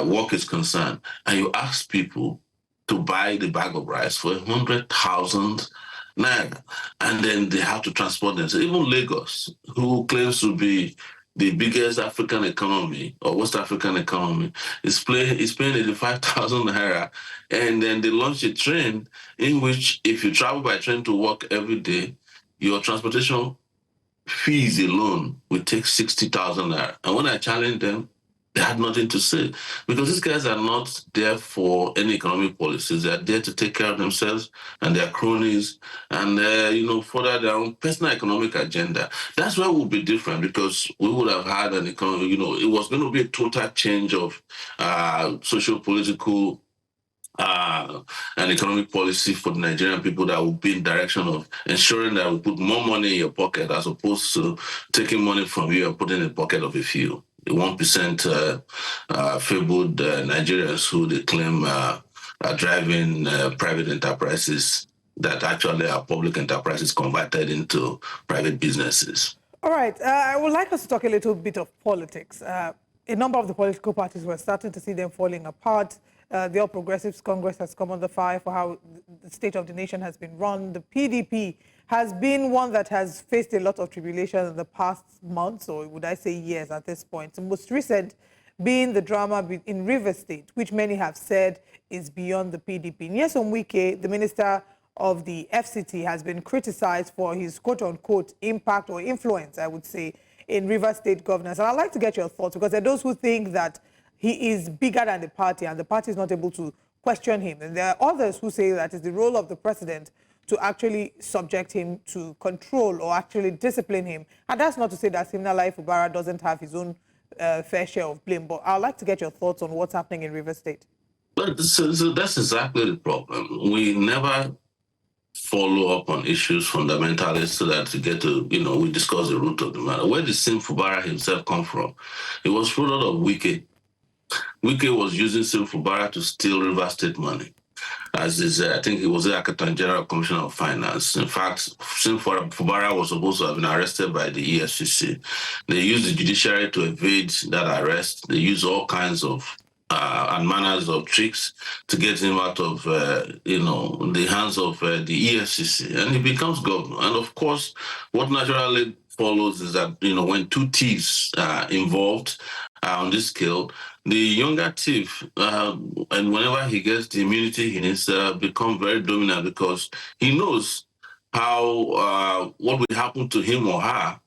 work is concerned. And you ask people to buy the bag of rice for 100,000 naira, and then they have to transport them. So even Lagos, who claims to be the biggest African economy or West African economy, is paying 85,000 naira, and then they launch a train in which, if you travel by train to work every day, your transportation fees alone will take 60,000 naira. And when I challenged them, they had nothing to say, because these guys are not there for any economic policies. They are there to take care of themselves and their cronies and, further their own personal economic agenda. That's where we'll be different, because we would have had an economy, it was going to be a total change of socio-political and economic policy for the Nigerian people that would be in direction of ensuring that we put more money in your pocket, as opposed to taking money from you and putting in the pocket of a few. The 1% fabled Nigerians who they claim are driving private enterprises that actually are public enterprises converted into private businesses. All right. I would like us to talk a little bit of politics. A number of the political parties, we're starting to see them falling apart. The All Progressives Congress has come under fire for how the state of the nation has been run. The PDP has been one that has faced a lot of tribulation in the past months, or would I say years at this point. The most recent being the drama in Rivers State, which many have said is beyond the PDP. Nyesom Wike, the Minister of the FCT, has been criticized for his quote-unquote impact or influence, I would say, in Rivers State governance. And I'd like to get your thoughts, because there are those who think that he is bigger than the party and the party is not able to question him. And there are others who say that it's the role of the president to actually subject him to control or actually discipline him. And that's not to say that Siminalayi Fubara doesn't have his own fair share of blame, but I'd like to get your thoughts on what's happening in Rivers State. So that's exactly the problem. We never follow up on issues fundamentally so that to get to, we discuss the root of the matter. Where did Sim Fubara himself come from? It was product of Wike. Wike was using Sim Fubara to steal Rivers State money. As is, I think it was the Accountant General Commissioner of Finance. In fact, Sim Fubara was supposed to have been arrested by the EFCC. They used the judiciary to evade that arrest. They used all kinds of and manners of tricks to get him out of, the hands of the EFCC, and he becomes governor. And of course, what naturally follows is that, when two thieves are involved on this scale, the younger thief, and whenever he gets the immunity, he needs to become very dominant, because he knows how what will happen to him or her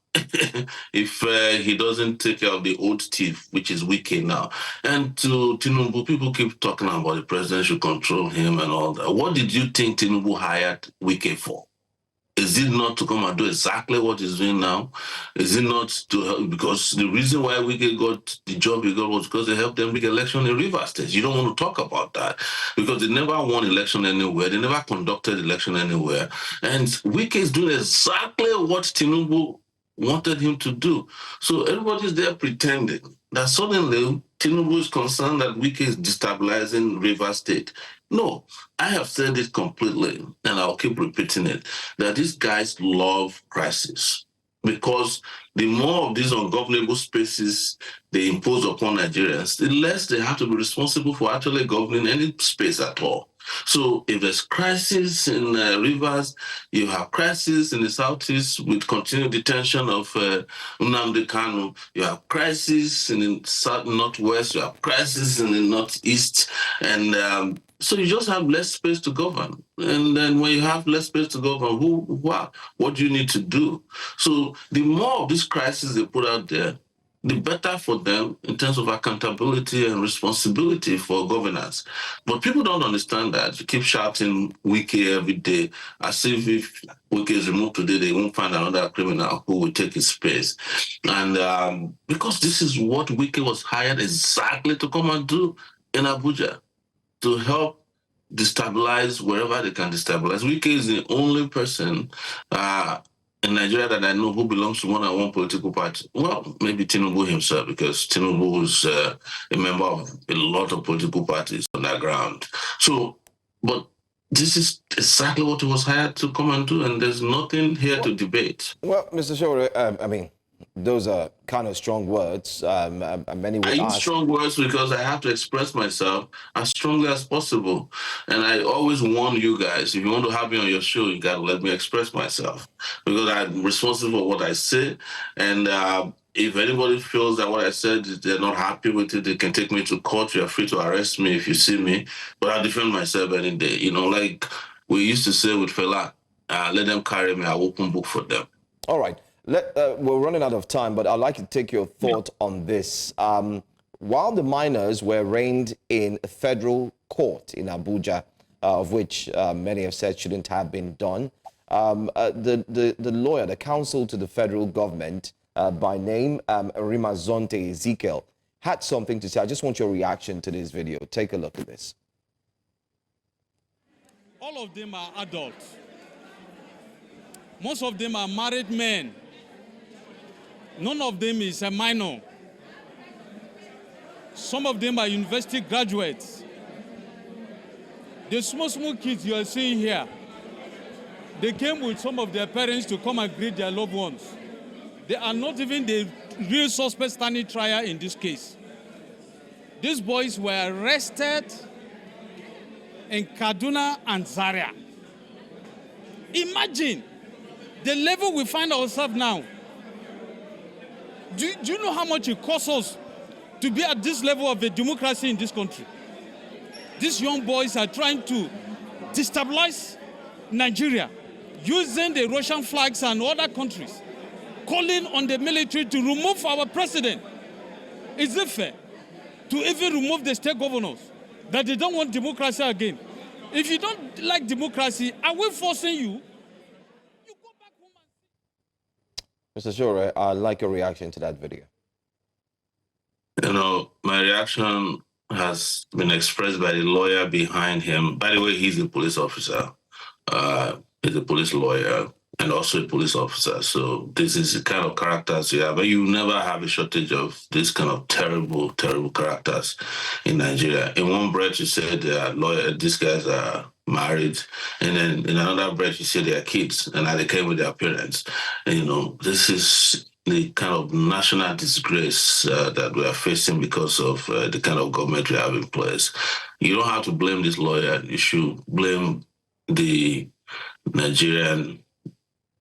if he doesn't take care of the old thief, which is Wike now. And to Tinubu, people keep talking about the president should control him and all that. What did you think Tinubu hired Wike for? Is it not to come and do exactly what he's doing now? Is it not to help? Because the reason why Wike got the job he got was because they helped them make election in Rivers State. You don't want to talk about that, because they never won election anywhere. They never conducted election anywhere. And Wike is doing exactly what Tinubu wanted him to do. So everybody's there pretending that suddenly Tinubu is concerned that Wike is destabilizing Rivers State. No, I have said it completely, and I'll keep repeating it, that these guys love crisis. Because the more of these ungovernable spaces they impose upon Nigerians, the less they have to be responsible for actually governing any space at all. So if there's crisis in Rivers, you have crisis in the southeast with continued detention of Nnamdi Kanu. You have crisis in the south northwest. You have crisis in the northeast, and so you just have less space to govern. And then when you have less space to govern, what do you need to do? So the more of this crisis they put out there, the better for them in terms of accountability and responsibility for governance. But people don't understand that. You keep shouting Wike every day, as if Wike is removed today, they won't find another criminal who will take his space. And because this is what Wike was hired exactly to come and do in Abuja, to help destabilize wherever they can destabilize. Wike is the only person in Nigeria that I know who belongs to more than one political party. Well, maybe Tinubu himself, because Tinubu is a member of a lot of political parties on that ground. So, but this is exactly what he was hired to come and do, and there's nothing here to debate. Well, Mr. Shore, I mean, those are kind of strong words. Many would I use ask. strong words because I have to express myself as strongly as possible. And I always warn you guys, if you want to have me on your show, you got to let me express myself, because I'm responsible for what I say. And if anybody feels that what I said, they're not happy with it, they can take me to court. You're free to arrest me if you see me. But I'll defend myself any day. You know, like we used to say with Fela, let them carry me, I'll open book for them. All right. We're running out of time, but I'd like to take your thought on this. While the miners were arraigned in a federal court in Abuja, of which many have said shouldn't have been done, the lawyer, the counsel to the federal government, by name Rimazonte Ezekiel, had something to say. I just want your reaction to this video. Take a look at this. All of them are adults. Most of them are married men. None of them is a minor. Some of them are university graduates. The small kids you are seeing here, they came with some of their parents to come and greet their loved ones. They are not even the real suspect standing trial in this case. These boys were arrested in Kaduna and Zaria. Imagine the level we find ourselves now. Do you know how much it costs us to be at this level of a democracy in this country? These young boys are trying to destabilize Nigeria using the Russian flags and other countries, calling on the military to remove our president. Is it fair to even remove the state governors that they don't want democracy again? If you don't like democracy, are we forcing you? Mr. Shore, I'd like your reaction to that video. You know, my reaction has been expressed by the lawyer behind him. By the way, he's a police officer. He's a police lawyer and also a police officer. So this is the kind of characters you have. But you never have a shortage of this kind of terrible, terrible characters in Nigeria. In one breath, you said these guys are married, and then in another breath you say they are kids and now they came with their parents. And, you know, this is the kind of national disgrace that we are facing because of the kind of government we have in place. You don't have to blame this lawyer. You should blame the Nigerian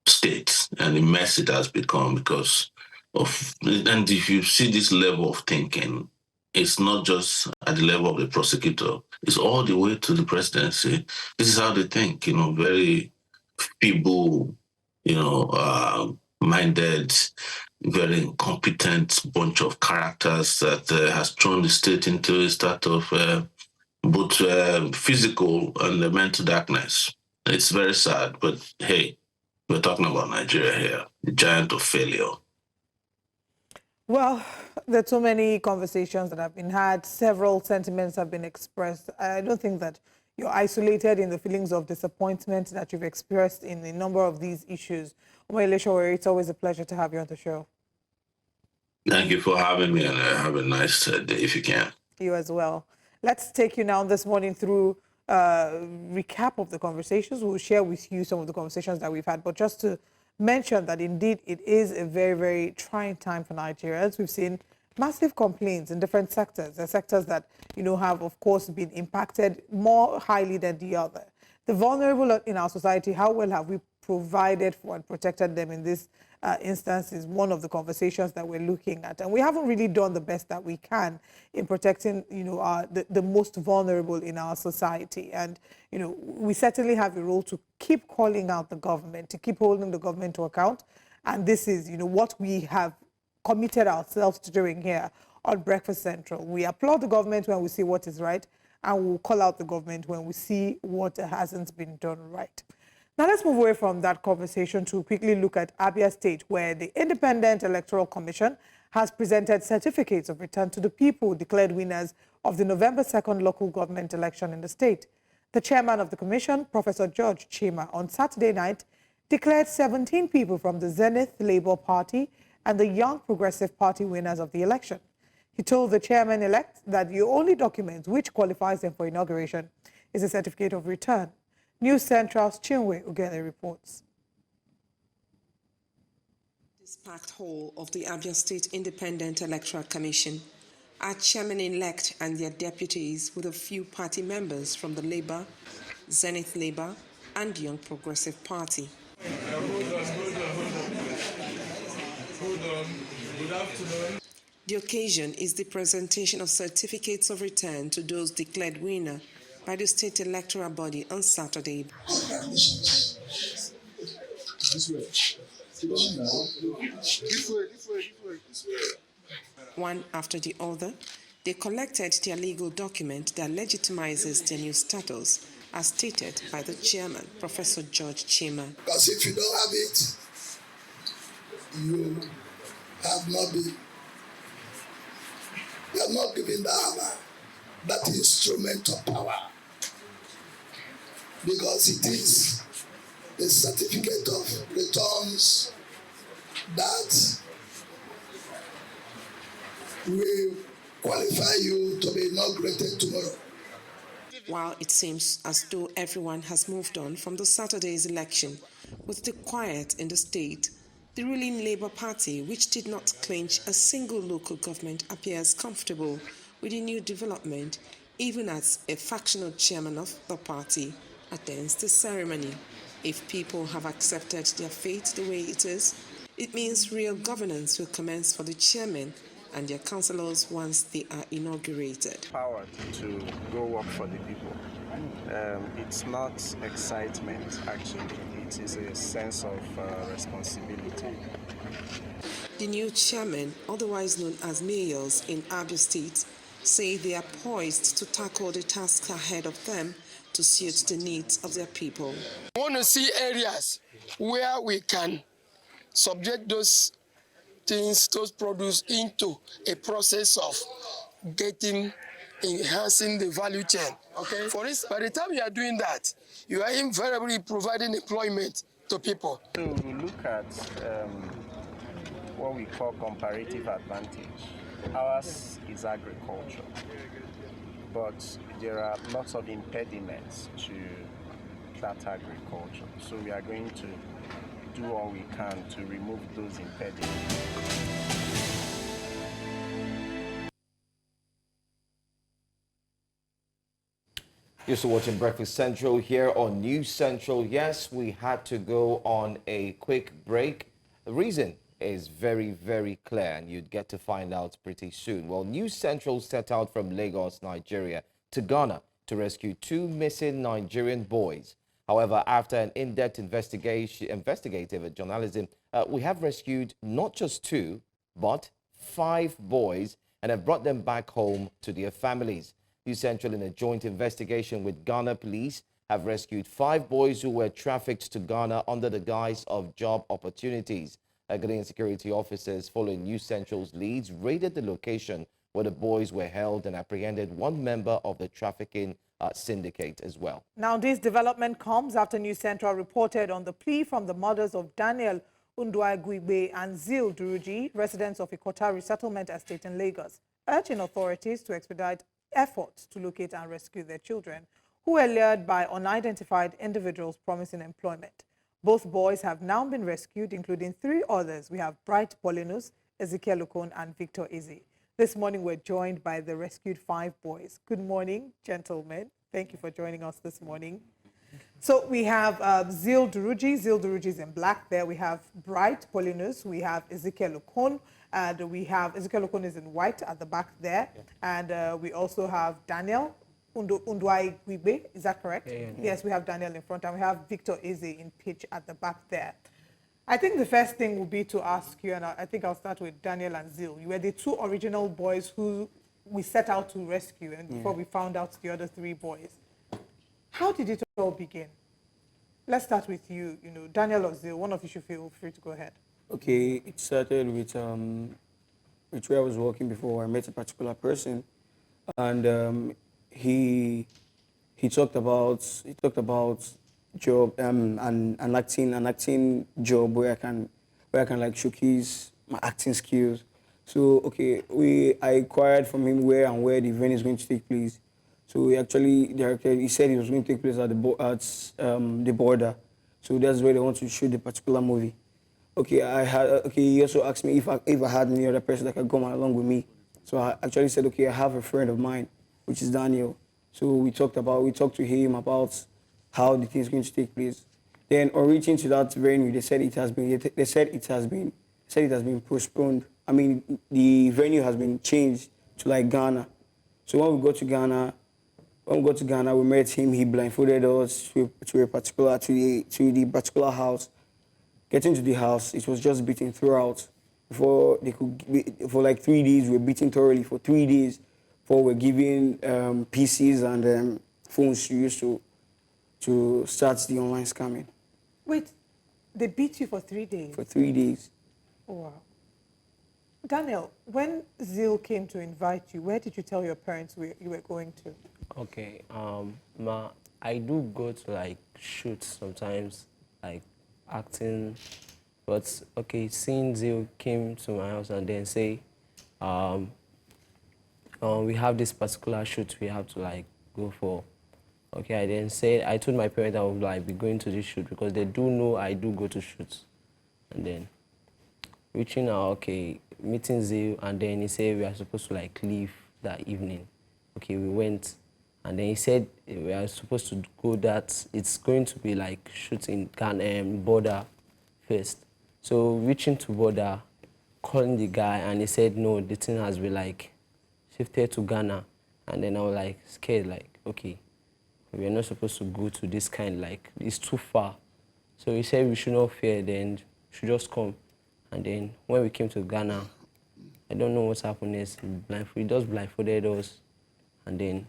state and the mess it has become because of. And if you see this level of thinking, it's not just at the level of the prosecutor. It's all the way to the presidency. This is how they think, you know, very feeble, you know, minded, very incompetent bunch of characters that has thrown the state into a state of both physical and mental darkness. It's very sad, but hey, we're talking about Nigeria here, the giant of failure. Well, there are so many conversations that have been had. Several sentiments have been expressed. I don't think that you're isolated in the feelings of disappointment that you've expressed in a number of these issues. It's always a pleasure to have you on the show. Thank you for having me, and have a nice day if you can. You as well. Let's take you now this morning through recap of the conversations. We'll share with you some of the conversations that we've had, but just to mention that indeed it is a very, very trying time for Nigerians. We've seen massive complaints in different sectors, the sectors that, have, of course, been impacted more highly than the other. The vulnerable in our society, how well have we provided for and protected them in this instance is one of the conversations that we're looking at. And we haven't really done the best that we can in protecting, the most vulnerable in our society. And, we certainly have a role to keep calling out the government, to keep holding the government to account. And this is, what we have committed ourselves to doing here on Breakfast Central. We applaud the government when we see what is right, and we'll call out the government when we see what hasn't been done right. Now let's move away from that conversation to quickly look at Abia State, where the Independent Electoral Commission has presented certificates of return to the people declared winners of the November 2nd local government election in the state. The chairman of the commission, Professor George Chima, on Saturday night declared 17 people from the Zenith Labour Party and the Young Progressive Party winners of the election. He told the chairman-elect that the only document which qualifies them for inauguration is a certificate of return. News Central's Chinwe Ugele reports. This packed hall of the Abia State Independent Electoral Commission are chairman-elect and their deputies with a few party members from the Labour, Zenith Labour and Young Progressive Party. Hold on. Good afternoon. The occasion is the presentation of certificates of return to those declared winner by the state electoral body on Saturday. This way. This way. One after the other, they collected their legal document that legitimizes their new status, as stated by the chairman, Professor George Chima. Because if you don't have it, you have not given that instrument of power, because it is the certificate of returns that will qualify you to be inaugurated tomorrow. While it seems as though everyone has moved on from the Saturday's election, with the quiet in the state, the ruling Labour Party, which did not clinch a single local government, appears comfortable with the new development, even as a factional chairman of the party attends the ceremony. If people have accepted their fate the way it is, it means real governance will commence for the chairman and their councillors once they are inaugurated. Power to go work for the people. It's not excitement, actually. It is a sense of responsibility. The new chairman, otherwise known as mayors in Abia State, say they are poised to tackle the tasks ahead of them to suit the needs of their people. We want to see areas where we can subject those things, those produce into a process of enhancing the value chain. Okay. For instance, by the time you are doing that, you are invariably providing employment to people. So we look at what we call comparative advantage. Ours is agriculture, but there are lots of impediments to that agriculture. So we are going to do all we can to remove those impediments. You're still watching Breakfast Central here on News Central. Yes, we had to go on a quick break. The reason is very, very clear, and you'd get to find out pretty soon. Well, News Central set out from Lagos, Nigeria, to Ghana to rescue 2 missing Nigerian boys. However, after an in-depth investigative journalism, we have rescued not just 2, but 5 boys and have brought them back home to their families. News Central, in a joint investigation with Ghana police, have rescued 5 boys who were trafficked to Ghana under the guise of job opportunities. Ghanaian security officers, following News Central's leads, raided the location where the boys were held and apprehended 1 member of the trafficking syndicate as well. Now, this development comes after News Central reported on the plea from the mothers of Daniel Undwai Guigbe and Zil Duruji, residents of Ikota Resettlement Estate in Lagos, urging authorities to expedite efforts to locate and rescue their children, who were lured by unidentified individuals promising employment. Both boys have now been rescued, including 3 others. We have Bright Polinus, Ezekiel Okon, and Victor Eze. This morning, we're joined by the rescued 5 boys. Good morning, gentlemen. Thank you for joining us this morning. So we have Zil Duruji. Zil Duruji is in black there. We have Bright Polinus. We have Ezekiel Okon. And we have Ezekiel Okon is in white at the back there. Yeah. And we also have Daniel Undwai Guigbe. Is that correct? Yeah. Yes, we have Daniel in front. And we have Victor Eze in pitch at the back there. I think the first thing will be to ask you, and I think I'll start with Daniel and Zil. You were the 2 original boys who we set out to rescue, and before we found out the other 3 boys. How did it all begin? Let's start with you, Daniel or Zil. One of you should feel free to go ahead. Okay, it started with where I was working before. I met a particular person, and he talked about job an acting job where I can like showcase my acting skills. So okay, I inquired from him where the event is going to take place. So he actually directed. He said it was going to take place at the border. So that's where they want to shoot the particular movie. Okay, he also asked me if I had any other person that could come along with me. So I actually said, okay, I have a friend of mine, which is Daniel. So we talked to him about how the thing is going to take place. Then on reaching to that venue, they said it has been postponed. I mean, the venue has been changed to like Ghana. So when we got to Ghana, we met him. He blindfolded us to the particular house. Getting to the house, it was just beaten throughout. For like 3 days, we were beaten thoroughly for 3 days. Before we're given PCs and phones to use to start the online scamming. Wait, they beat you for 3 days? For 3 days. Oh, wow. Daniel, when Zil came to invite you, where did you tell your parents you were going to? Okay, I do go to like shoots sometimes, like acting, but okay, seeing Zil came to my house and then say, we have this particular shoot we have to like go for. Okay, I told my parents I would like be going to this shoot because they do know I do go to shoots. And then reaching out, okay, meeting Zil, and then he said we are supposed to like leave that evening. Okay, we went, and then he said we are supposed to go that it's going to be like shooting border first. So reaching to border, calling the guy, and he said no, the thing has been like shifted to Ghana. And then I was like scared, like, okay, we are not supposed to go to this kind, like, it's too far. So he said we should not fear, then should just come. And then when we came to Ghana, I don't know what's happened next. He just blindfolded us. And then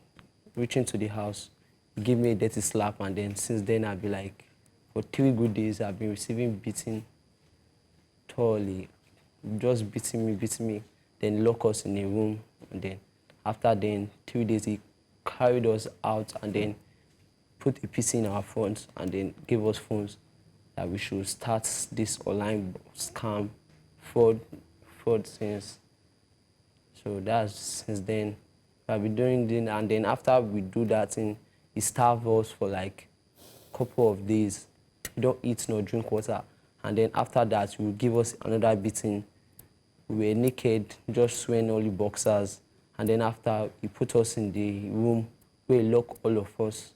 reaching to the house, he gave me a dirty slap. And then since then, I've been like, for 3 good days, I've been receiving beating thoroughly. Just beating me. Then lock us in a room. And then after 3 days, he carried us out and then put a PC in our phones and then gave us phones that we should start this online scam fraud things. So that's since then. I've been doing it, and then after we do that thing, he starved us for like a couple of days. We don't eat nor drink water. And then after that, he will give us another beating. We were naked, just wearing only boxers. And then after, he put us in the room where he locked all of us.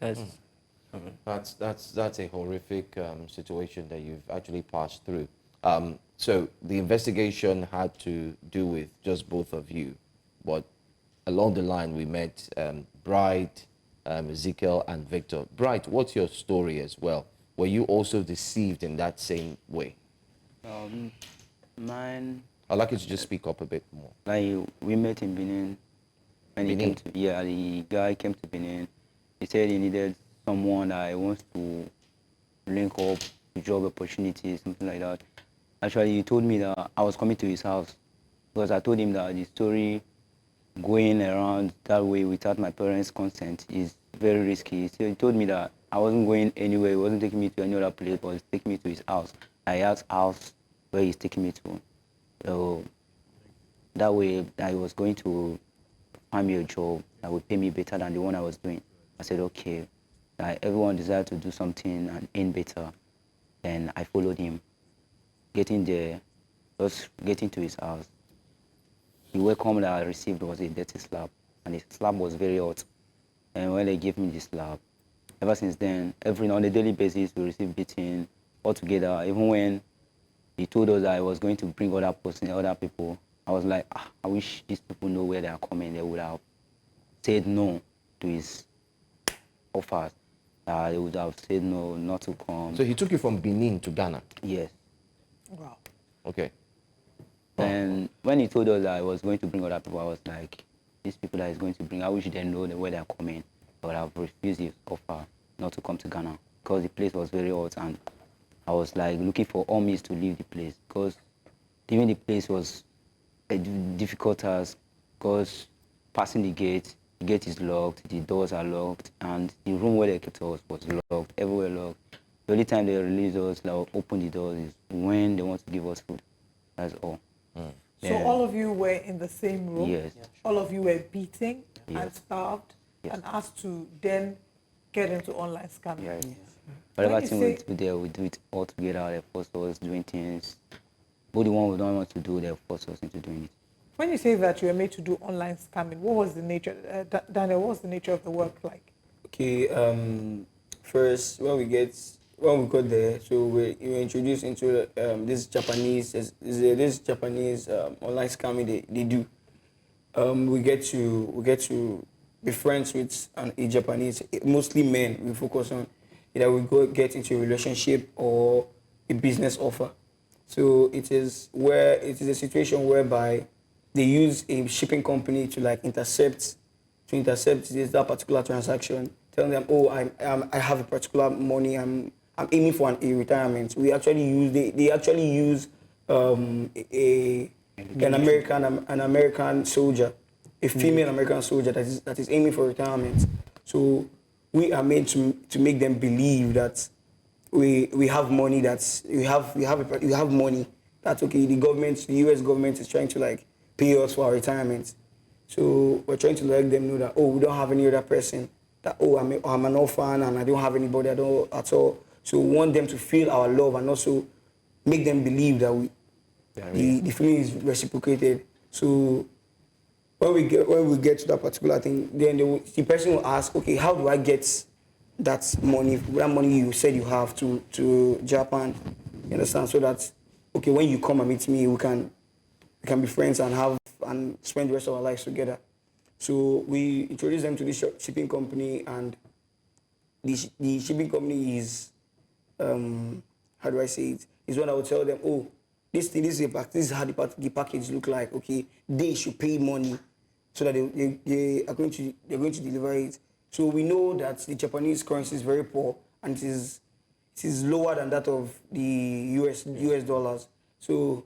That's a horrific situation that you've actually passed through. So the investigation had to do with just both of you, but along the line we met Bright, Ezekiel, and Victor. Bright, what's your story as well? Were you also deceived in that same way? Mine. I'd like you to just speak up a bit more. Like we met in Benin. When he came to, the guy came to Benin. He said he needed someone that wants to link up to job opportunities, something like that. Actually, he told me that I was coming to his house because I told him that the story going around that way without my parents' consent is very risky. So he told me that I wasn't going anywhere. He wasn't taking me to any other place, but he's taking me to his house. I asked house where he's taking me to. So that way, I was going to find me a job that would pay me better than the one I was doing. I said, okay. Everyone desired to do something and earn better. Then I followed him. Getting there, just getting to his house. The welcome that I received was a dirty slap, and the slap was very hot. And when they gave me the slap, ever since then, on a daily basis, we receive beating altogether. Even when he told us that I was going to bring other people, I was like, I wish these people know where they are coming. They would have said no to his offers. They would have said no, not to come. So he took you from Benin to Ghana? Yes. Wow. Okay. And when he told us that I was going to bring other people, I was like, these people that he's going to bring, I wish they know where they're coming. But I've refused his offer not to come to Ghana because the place was very hot, and I was like looking for all means to leave the place because leaving the place was a difficult task because passing the gate is locked, the doors are locked, and the room where they kept us was locked, everywhere locked. The only time they release us, like open the doors, is when they want to give us food. That's all. So all of you were in the same room? Yes. All of you were beating and Yes. starved and asked to then get into online scamming? Yes. Whatever thing we do there, we do it all together. They force us doing things. But the one we don't want to do, they force us into doing it. When you say that you were made to do online scamming, what was the nature, Daniel, what was the nature of the work like? Okay, first, when we got there, so we were introduced into this Japanese online scamming they do. We get to be friends with a Japanese, mostly men. We focus on either we get into a relationship or a business offer. So it is a situation whereby they use a shipping company to intercept that particular transaction, telling them, oh, I have a particular money, I'm aiming for a retirement. They actually use an American soldier, a female American soldier that is aiming for retirement. So we are made to make them believe that we have money, we have money. That's okay. The US government is trying to pay us for our retirement. So we're trying to let them know that, oh, we don't have any other person. That, oh, I'm an orphan and I don't have anybody at all. So we want them to feel our love and also make them believe that the feeling is reciprocated. So when we get to that particular thing, then the person will ask, okay, how do I get that money you said you have to Japan? You understand? So that, okay, when you come and meet me, we can be friends and spend the rest of our lives together. So we introduce them to this shipping company, and the shipping company is, how do I say it? Is when I would tell them, oh, this is how the package look like. Okay, they should pay money so that they are going to deliver it. So we know that the Japanese currency is very poor, and it is lower than that of the US dollars. So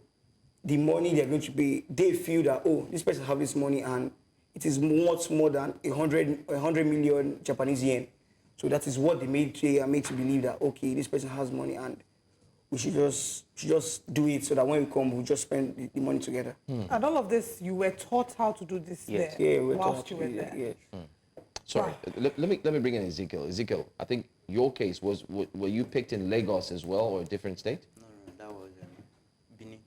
the money they're going to pay, they feel that, oh, this person have this money and it is much more than 100 million Japanese yen. So that is what they are made to believe that, okay, this person has money and we should just do it so that when we come, we'll just spend the money together. And all of this, you were taught how to do this yes. there Yeah, we were whilst taught you to were do there? that, yes. Sorry, let me bring in Ezekiel. Ezekiel, I think your case were you picked in Lagos as well, or a different state? No, that was Benin.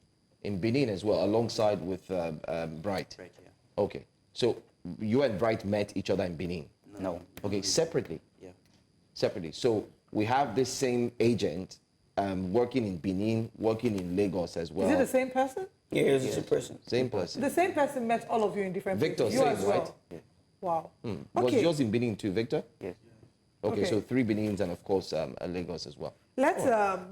In Benin as well, alongside with Bright? Right, yeah. Okay, so you and Bright met each other in Benin? No. Okay, separately? Yeah. Separately. So we have this same agent working in Benin, working in Lagos as well. Is it the same person? Yeah, it's the same person. Same person. The same person met all of you in different Victor, places. You same, as well. right? Yeah. Wow. Was Okay. yours in Benin too, Victor? Yes. Okay, Okay. so 3 Benins and of course Lagos as well. Let's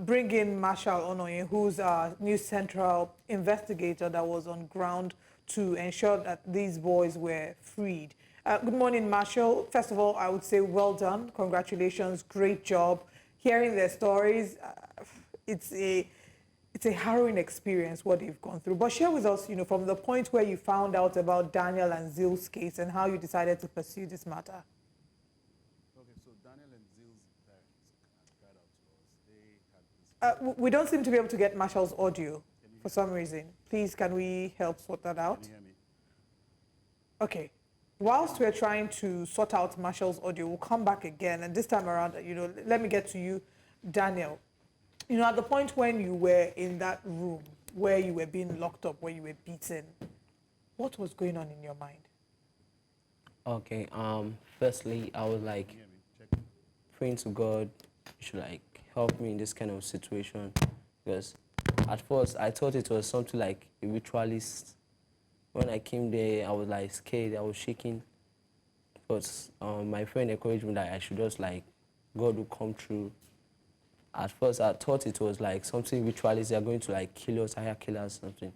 bring in Marshal Onoye, who's our new central investigator that was on ground to ensure that these boys were freed. Good morning, Marshal. First of all, I would say well done. Congratulations. Great job. Hearing their stories, it's a harrowing experience, what you've gone through. But share with us, from the point where you found out about Daniel and Zill's case and how you decided to pursue this matter. Okay, so Daniel and Zill's We don't seem to be able to get Marshall's audio for some reason. Please, can we help sort that out? Can you hear me? Okay. Whilst we're trying to sort out Marshall's audio, we'll come back again. And this time around, let me get to you, Daniel. At the point when you were in that room where you were being locked up, where you were beaten, what was going on in your mind? Okay, firstly, I was like praying to God, he should like help me in this kind of situation, because at first I thought it was something like a ritualist. When I came there, I was like scared, I was shaking, but my friend encouraged me that I should just like, God will come through. At first I thought it was like something ritualist, they're going to like kill us, hire killers, something.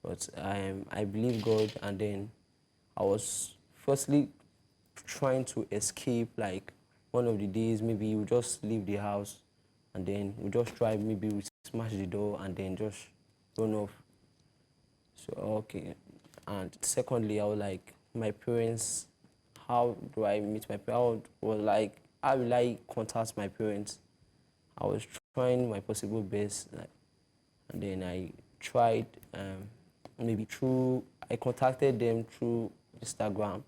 But I believe God, and then I was firstly trying to escape, like one of the days, maybe we just leave the house and then we just try, maybe we smash the door and then just run off. So, okay. And secondly, I was like, my parents, how do I meet my parents? How will I contact my parents? I was trying my possible best, and then I tried, I contacted them through Instagram,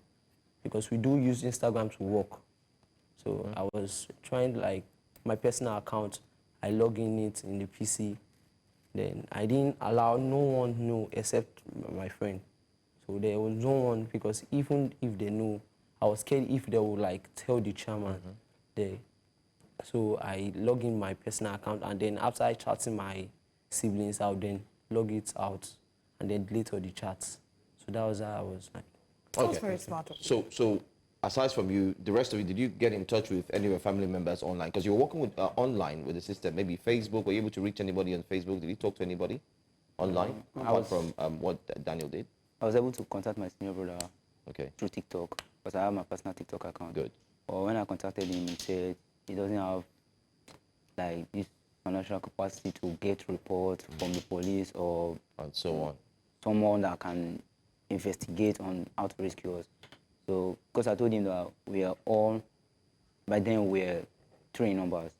because we do use Instagram to work. So I was trying like my personal account, I log in it in the PC. Then I didn't allow no one know except my friend. So there was no one, because even if they knew, I was scared if they would like tell the chairman there. So I log in my personal account, and then after I chatting my siblings, I would then log it out and then delete all the chats. So that was how I was like. That's very smart of you. So aside from you, the rest of you, did you get in touch with any of your family members online? Because you were working with online with the system, maybe Facebook. Were you able to reach anybody on Facebook? Did you talk to anybody online apart from what Daniel did? I was able to contact my senior brother through TikTok, because I have my personal TikTok account. Good. But when I contacted him, he said he doesn't have like this financial capacity to get reports from the police or and so on. Someone that can investigate on how to rescue us. So, because I told him that we are all, by then we were 3 numbers.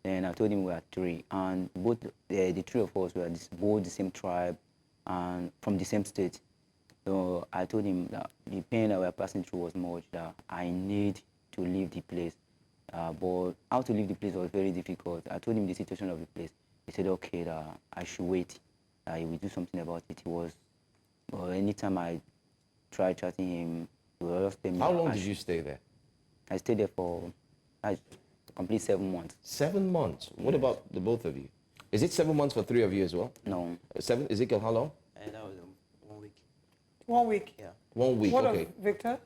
Then I told him we are 3, and both the 3 of us were both the same tribe and from the same state. So I told him that the pain that we were passing through was much, that I need to leave the place. But how to leave the place was very difficult. I told him the situation of the place. He said, okay, that I should wait. He will do something about it. Anytime I tried chatting him, he will just tell me. How long did you stay there? I stayed there for complete 7 months. 7 months? What about the both of you? Is it 7 months for 3 of you as well? No. 7? Ezekiel, how long? That was 1 week. 1 week? Yeah. 1 week, What okay. of Victor?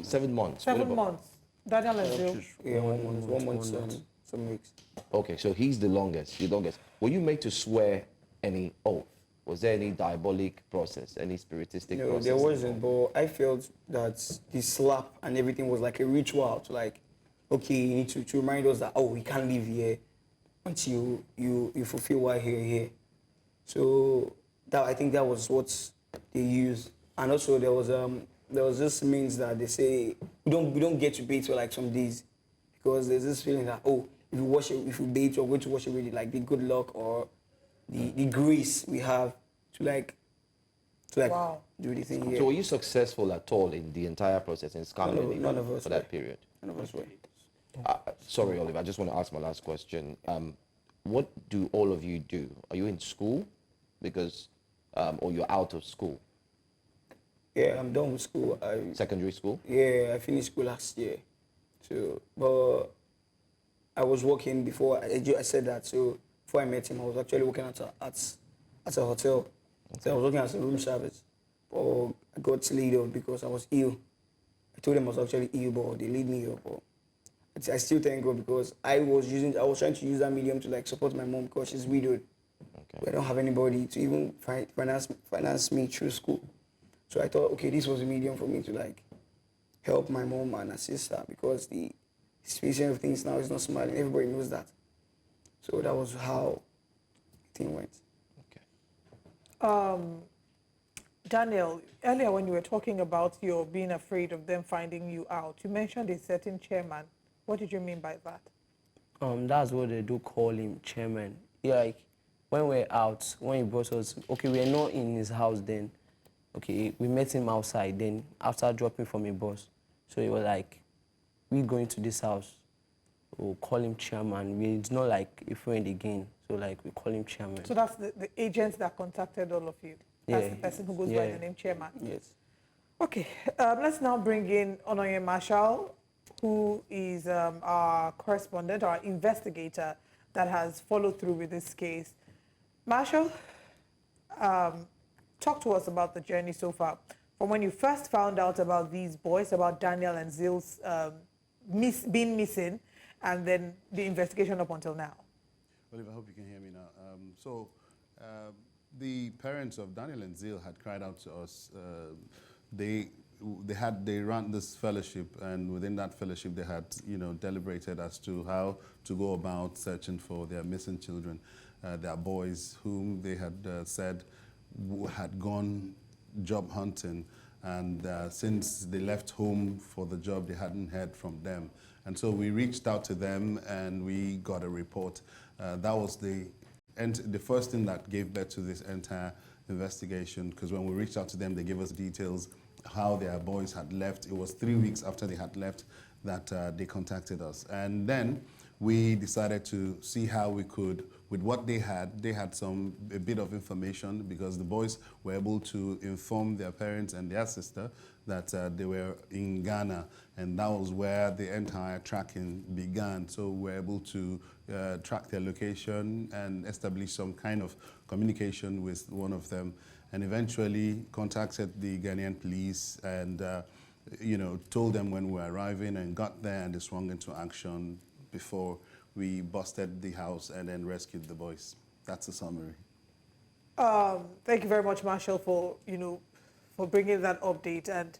7 months. 7 months. Daniel and Jill? Yeah, 1 month, some weeks. Okay, so he's the longest. Were you made to swear any oath? Was there any diabolic process, any spiritistic process? No, there wasn't, but I felt that the slap and everything was like a ritual to like, okay, you need to remind us that, oh, we can't live here until you fulfill why you're here. So I think that was what they used. And also there was this means that they say we don't get to bathe for like some days, because there's this feeling that, oh, if you bathe, you're going to wash away like the good luck or the grace we have to wow. do the thing here. So were you successful at all in the entire process in scamming None of us for that period? None of us were. Sorry, Oliver, I just want to ask my last question. What do all of you do? Are you in school? Because, or you're out of school? Yeah, I'm done with school. Secondary school? Yeah, I finished school last year. So, but I was working before, I said that, so before I met him, I was actually working at a hotel. So I was working as a room service. But I got laid off because I was ill. I told them I was actually ill, but they laid me off. But I still thank God, because I was trying to use that medium to like support my mom, because she's widowed. Okay. I don't have anybody to even finance me through school. So I thought, okay, this was a medium for me to like help my mom and assist her, because the situation of things now is not smiling. Everybody knows that. So that was how the thing went. Okay. Daniel, earlier when you were talking about your being afraid of them finding you out, you mentioned a certain chairman. What did you mean by that? That's what they do call him, chairman. Yeah, like, when we're out, when he brought us, okay, we're not in his house then. Okay, we met him outside then after dropping from a bus. So he was like, we're going to this house. We'll call him chairman. It's not like a friend again. So like, we call him chairman. So that's the agents that contacted all of you? That's the person who goes by the name chairman? Yes. Okay, let's now bring in Onoye Marshall, who is our correspondent, our investigator that has followed through with this case. Marshall, talk to us about the journey so far. From when you first found out about these boys, about Daniel and Zill's being missing, and then the investigation up until now. Oliver, I hope you can hear me now. The parents of Daniel and Zill had cried out to us. They ran this fellowship, and within that fellowship, they had deliberated as to how to go about searching for their missing children, their boys, whom they had said had gone job hunting, and since they left home for the job, they hadn't heard from them. And so we reached out to them, and we got a report. That was the first thing that gave birth to this entire investigation, because when we reached out to them, they gave us details how their boys had left. It was 3 weeks after they had left that they contacted us. And then we decided to see how we could, with what they had a bit of information, because the boys were able to inform their parents and their sister that they were in Ghana, and that was where the entire tracking began. So we were able to track their location and establish some kind of communication with one of them, and eventually contacted the Ghanaian police and told them when we were arriving, and got there, and they swung into action before we busted the house and then rescued the boys. That's the summary. Thank you very much, Marshall, for bringing that update and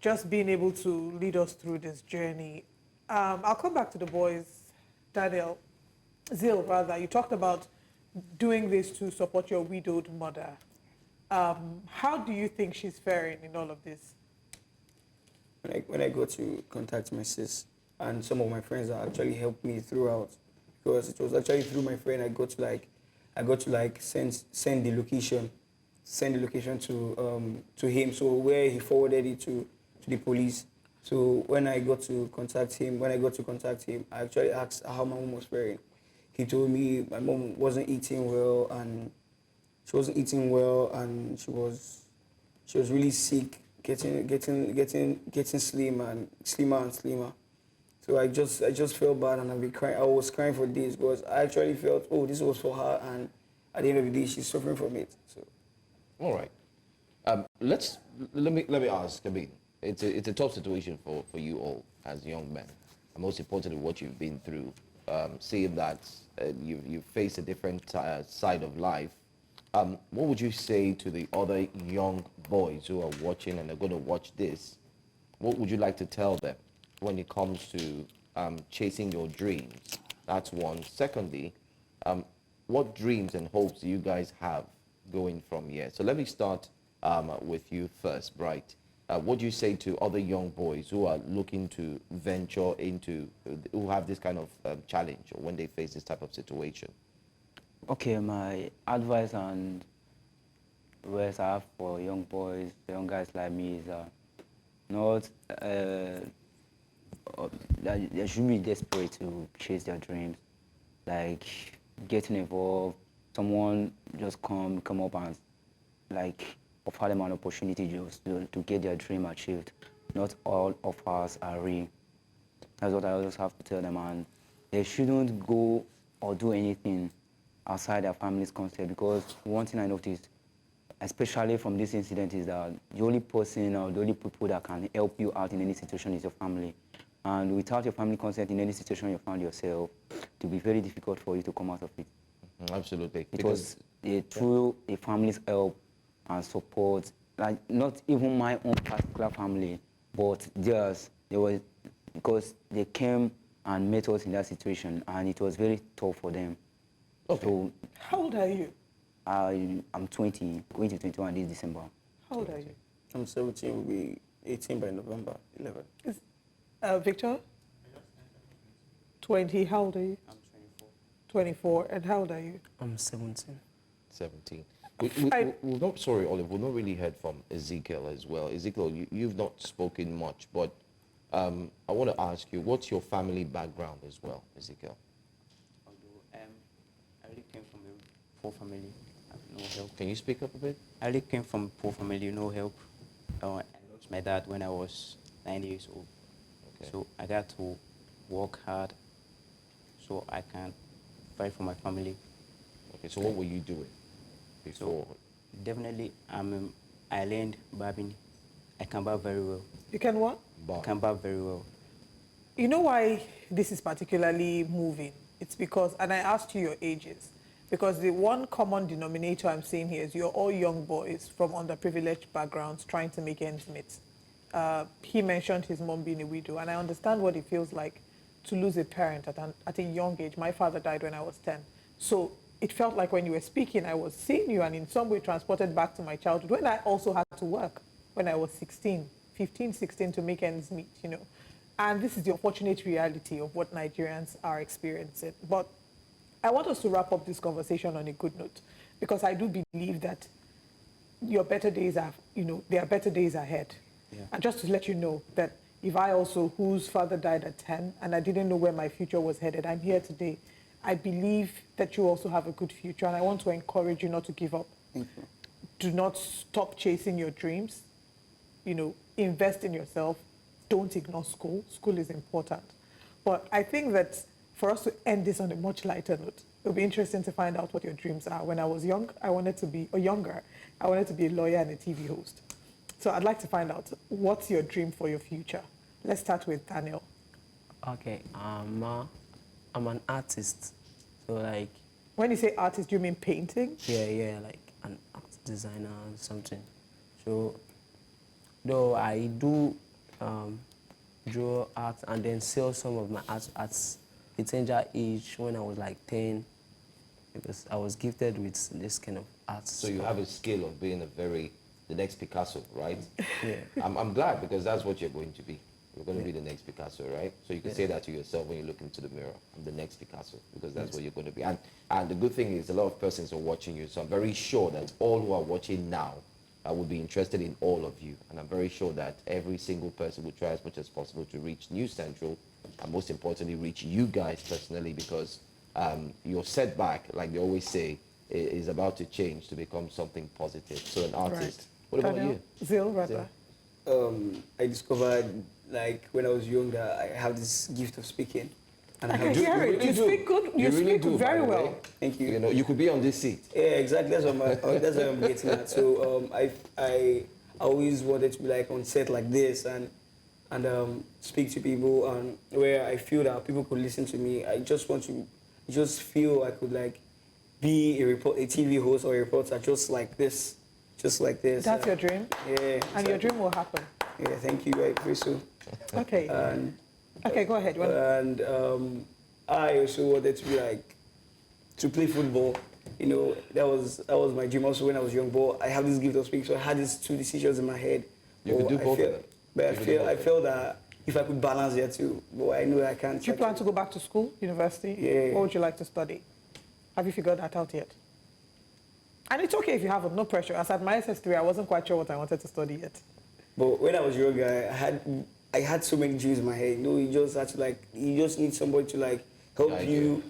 just being able to lead us through this journey. I'll come back to the boys. Daniel, Zill, rather, you talked about doing this to support your widowed mother. How do you think she's faring in all of this? When I go to contact my sis, and some of my friends that actually helped me throughout, because it was actually through my friend I got to send the location to him, so where he forwarded it to the police. So when I got to contact him, I actually asked how my mom was faring. He told me my mom wasn't eating well, and she was really sick, getting slimmer and slimmer. So I just felt bad, and I was crying for days, because I actually felt, oh, this was for her, and at the end of the day, she's suffering from it. So, all right. Let me ask. I mean, it's a tough situation for you all as young men, and most importantly, what you've been through, seeing that you've faced a different side of life. What would you say to the other young boys who are watching and are going to watch this? What would you like to tell them when it comes to chasing your dreams? That's one. Secondly, what dreams and hopes do you guys have going from here? So let me start with you first, Bright. What do you say to other young boys who are looking to venture into, who have this kind of challenge, or when they face this type of situation? Okay, my advice and words I have for young boys, young guys like me is not that they should be desperate to chase their dreams, like getting involved. Someone just come up and like offer them an opportunity just to get their dream achieved. Not all of us are real. That's what I always have to tell them, and they shouldn't go or do anything outside their family's consent, because one thing I noticed, especially from this incident, is that the only person or the only people that can help you out in any situation is your family. And without your family consent in any situation you found yourself, it will be very difficult for you to come out of it. Absolutely. It was through the family's help and support, like not even my own particular family, but theirs. Because they came and met us in that situation, and it was very tough for them. Okay. So, how old are you? I'm 20, going to 21 this December. How old are you? I'm 17, will be 18 by November 11. Victor? 20. How old are you? I'm 24. 24. And how old are you? I'm 17. 17. We've not, sorry, Olive, we've not really heard from Ezekiel as well. Ezekiel, you've not spoken much, but I want to ask you, what's your family background as well, Ezekiel? Although I really came from a poor family, no help. Can you speak up a bit? I really came from a poor family, no help. I lost my dad when I was 9 years old. Okay. So I got to work hard so I can fight for my family. Okay, so what were you doing before? So definitely, I learned barbing. I can barb very well. You can what? I can barb very well. You know why this is particularly moving? It's because, and I asked you your ages, because the one common denominator I'm seeing here is you're all young boys from underprivileged backgrounds trying to make ends meet. He mentioned his mom being a widow, and I understand what it feels like to lose a parent at a young age. My father died when I was 10. So it felt like when you were speaking, I was seeing you and in some way transported back to my childhood when I also had to work when I was 16, 15, 16 to make ends meet, you know. And this is the unfortunate reality of what Nigerians are experiencing. But I want us to wrap up this conversation on a good note, because I do believe that your better days are, you know, there are better days ahead. Yeah. And just to let you know that if I also, whose father died at 10, and I didn't know where my future was headed, I'm here today. I believe that you also have a good future, and I want to encourage you not to give up. Thank you. Do not stop chasing your dreams. You know, invest in yourself. Don't ignore school. School is important. But I think that for us to end this on a much lighter note, it'll be interesting to find out what your dreams are. When I was young, I wanted to be, or younger, I wanted to be a lawyer and a TV host. So I'd like to find out, what's your dream for your future? Let's start with Daniel. Okay, I'm an artist. So like... When you say artist, do you mean painting? Yeah, like an art designer or something. So, though I do draw art and then sell some of my art at a tender age when I was like 10, because I was gifted with this kind of art. So you have a skill of being the next Picasso, right? Yeah. I'm glad, because that's what you're going to be. You're going to be the next Picasso, right? So you can say that to yourself when you look into the mirror. I'm the next Picasso, because that's what you're going to be. And the good thing is a lot of persons are watching you. So I'm very sure that all who are watching now would be interested in all of you. And I'm very sure that every single person will try as much as possible to reach News Central, and most importantly, reach you guys personally, because your setback, like they always say, is about to change to become something positive. So an artist. Right. What about you? Zil, rather. I discovered, like, when I was younger, I have this gift of speaking. And I can hear it. You speak good. You really speak very well. Thank you. You know, you could be on this seat. Yeah, exactly. That's what I'm getting at. So I always wanted to be like on set like this and speak to people, and where I feel that people could listen to me. I just want to feel I could like be a TV host or a reporter just like this. That's your dream? Yeah. And exactly. your dream will happen? Yeah, thank you. I pray so. Okay. Okay, go ahead. And I also wanted to be like, to play football. You know, that was my dream also when I was young. But I have this gift of speaking, so I had these two decisions in my head. You could do both of them. But I felt that if I could balance it too, but I know I can't. Do you plan to go back to school, university? Yeah. What would you like to study? Have you figured that out yet? And it's okay if you haven't, no pressure. As at my SS3, I wasn't quite sure what I wanted to study yet. But when I was younger, I had so many dreams in my head. You know, you just have to you just need somebody to like help you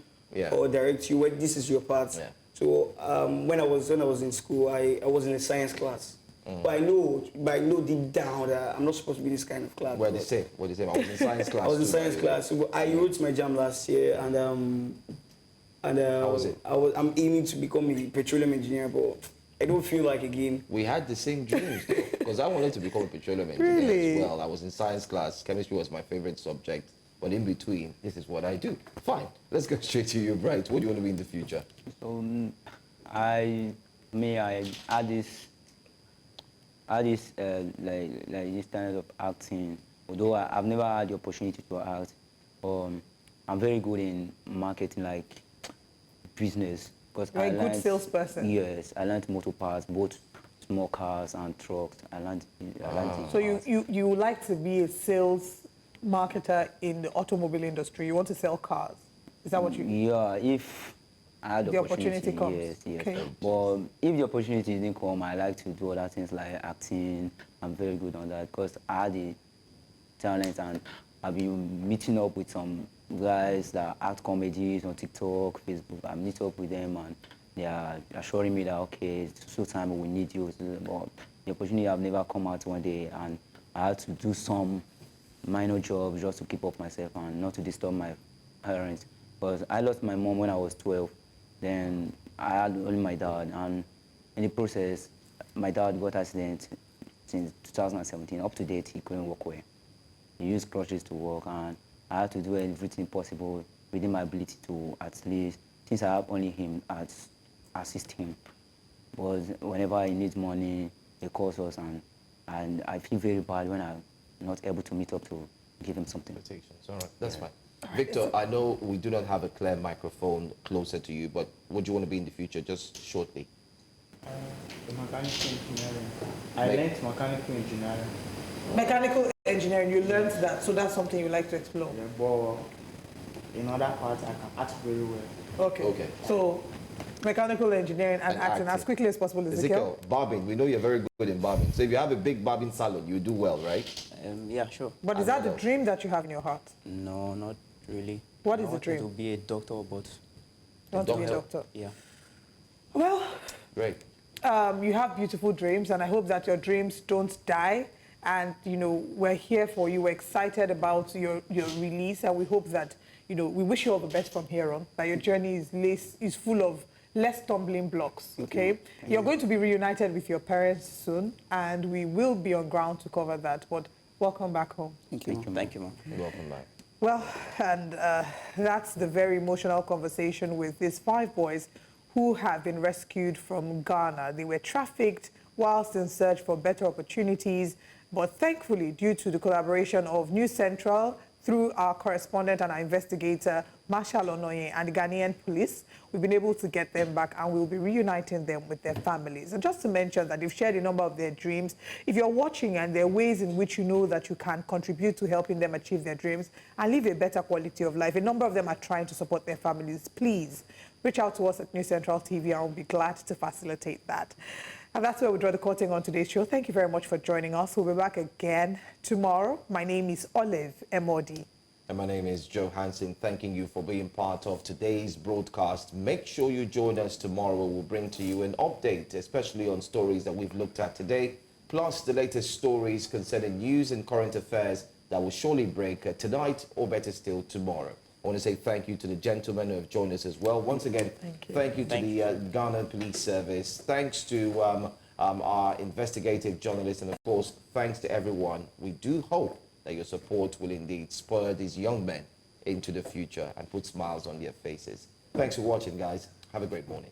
or direct you. When this is your part. Yeah. So when I was in school, I was in a science class. But I know deep down that I'm not supposed to be this kind of class. Well, they say. I was in science class. I was in science class. So I wrote my jam last year, and how was it? I'm aiming to become a petroleum engineer, but I don't feel like again. We had the same dreams, though, because I wanted to become a petroleum engineer as well. I was in science class. Chemistry was my favorite subject. But in between, this is what I do. Fine. Let's go straight to you, Bright. What do you want to be in the future? So, I had this this kind of acting. Although I've never had the opportunity to act, I'm very good in marketing, like business. Because you're a good salesperson. Yes, I learned motor parts, both small cars and trucks. I learned So you like to be a sales marketer in the automobile industry. You want to sell cars. Is that what you? Yeah, if I had the opportunity comes. yes, yes. Okay. But if the opportunity didn't come, I like to do other things like acting. I'm very good on that because I had the talent, and I've been meeting up with some guys that act comedies on TikTok, Facebook. I meet up with them, and they are assuring me that okay, so time we need you. But the opportunity have never come out one day, and I had to do some minor jobs just to keep up myself and not to disturb my parents. Because I lost my mom when I was 12. Then I had only my dad, and in the process, my dad got accident since 2017. Up to date, he couldn't walk well. He used crutches to walk, and I had to do everything possible within my ability to at least, since I have only him, assist him. But whenever he needs money, he calls us, and I feel very bad when I'm not able to meet up to give him something. All right, that's fine. Victor, I know we do not have a clear microphone closer to you, but what do you want to be in the future, just shortly? The mechanical engineering. I learned mechanical engineering. Mechanical engineering, you learned that, so that's something you like to explore. Yeah, but in other parts, I can act very well. Okay. Okay. So, mechanical engineering and acting as quickly as possible. Ezekiel, barbing. We know you're very good in barbing. So if you have a big barbing salon, you do well, right? Yeah, sure. But is that the dream that you have in your heart? No, not really. What is the dream? To be a doctor, but... You want to be a doctor? Yeah. Well, great. You have beautiful dreams, and I hope that your dreams don't die. And, you know, we're here for you. We're excited about your release, and we hope that, you know, we wish you all the best from here on, that your journey is full of less stumbling blocks, okay? You're going to be reunited with your parents soon, and we will be on ground to cover that. But welcome back home. Thank you. Thank you, ma'am. Welcome back. Well, and that's the very emotional conversation with these 5 boys who have been rescued from Ghana. They were trafficked whilst in search for better opportunities, but thankfully, due to the collaboration of News Central, through our correspondent and our investigator, Marshal Onoye, and the Ghanaian police, we've been able to get them back, and we'll be reuniting them with their families. And just to mention that they've shared a number of their dreams. If you're watching and there are ways in which you know that you can contribute to helping them achieve their dreams and live a better quality of life, a number of them are trying to support their families. Please reach out to us at News Central TV, and we'll be glad to facilitate that. And that's where we draw the curtain on today's show. Thank you very much for joining us. We'll be back again tomorrow. My name is Olive Emodi. And my name is Joe Hansen, thanking you for being part of today's broadcast. Make sure you join us tomorrow. We'll bring to you an update, especially on stories that we've looked at today, plus the latest stories concerning news and current affairs that will surely break tonight, or better still, tomorrow. I want to say thank you to the gentlemen who have joined us as well. Once again, thank you to the Ghana Police Service. Thanks to our investigative journalists, and of course, thanks to everyone. We do hope that your support will indeed spur these young men into the future and put smiles on their faces. Thanks for watching, guys. Have a great morning.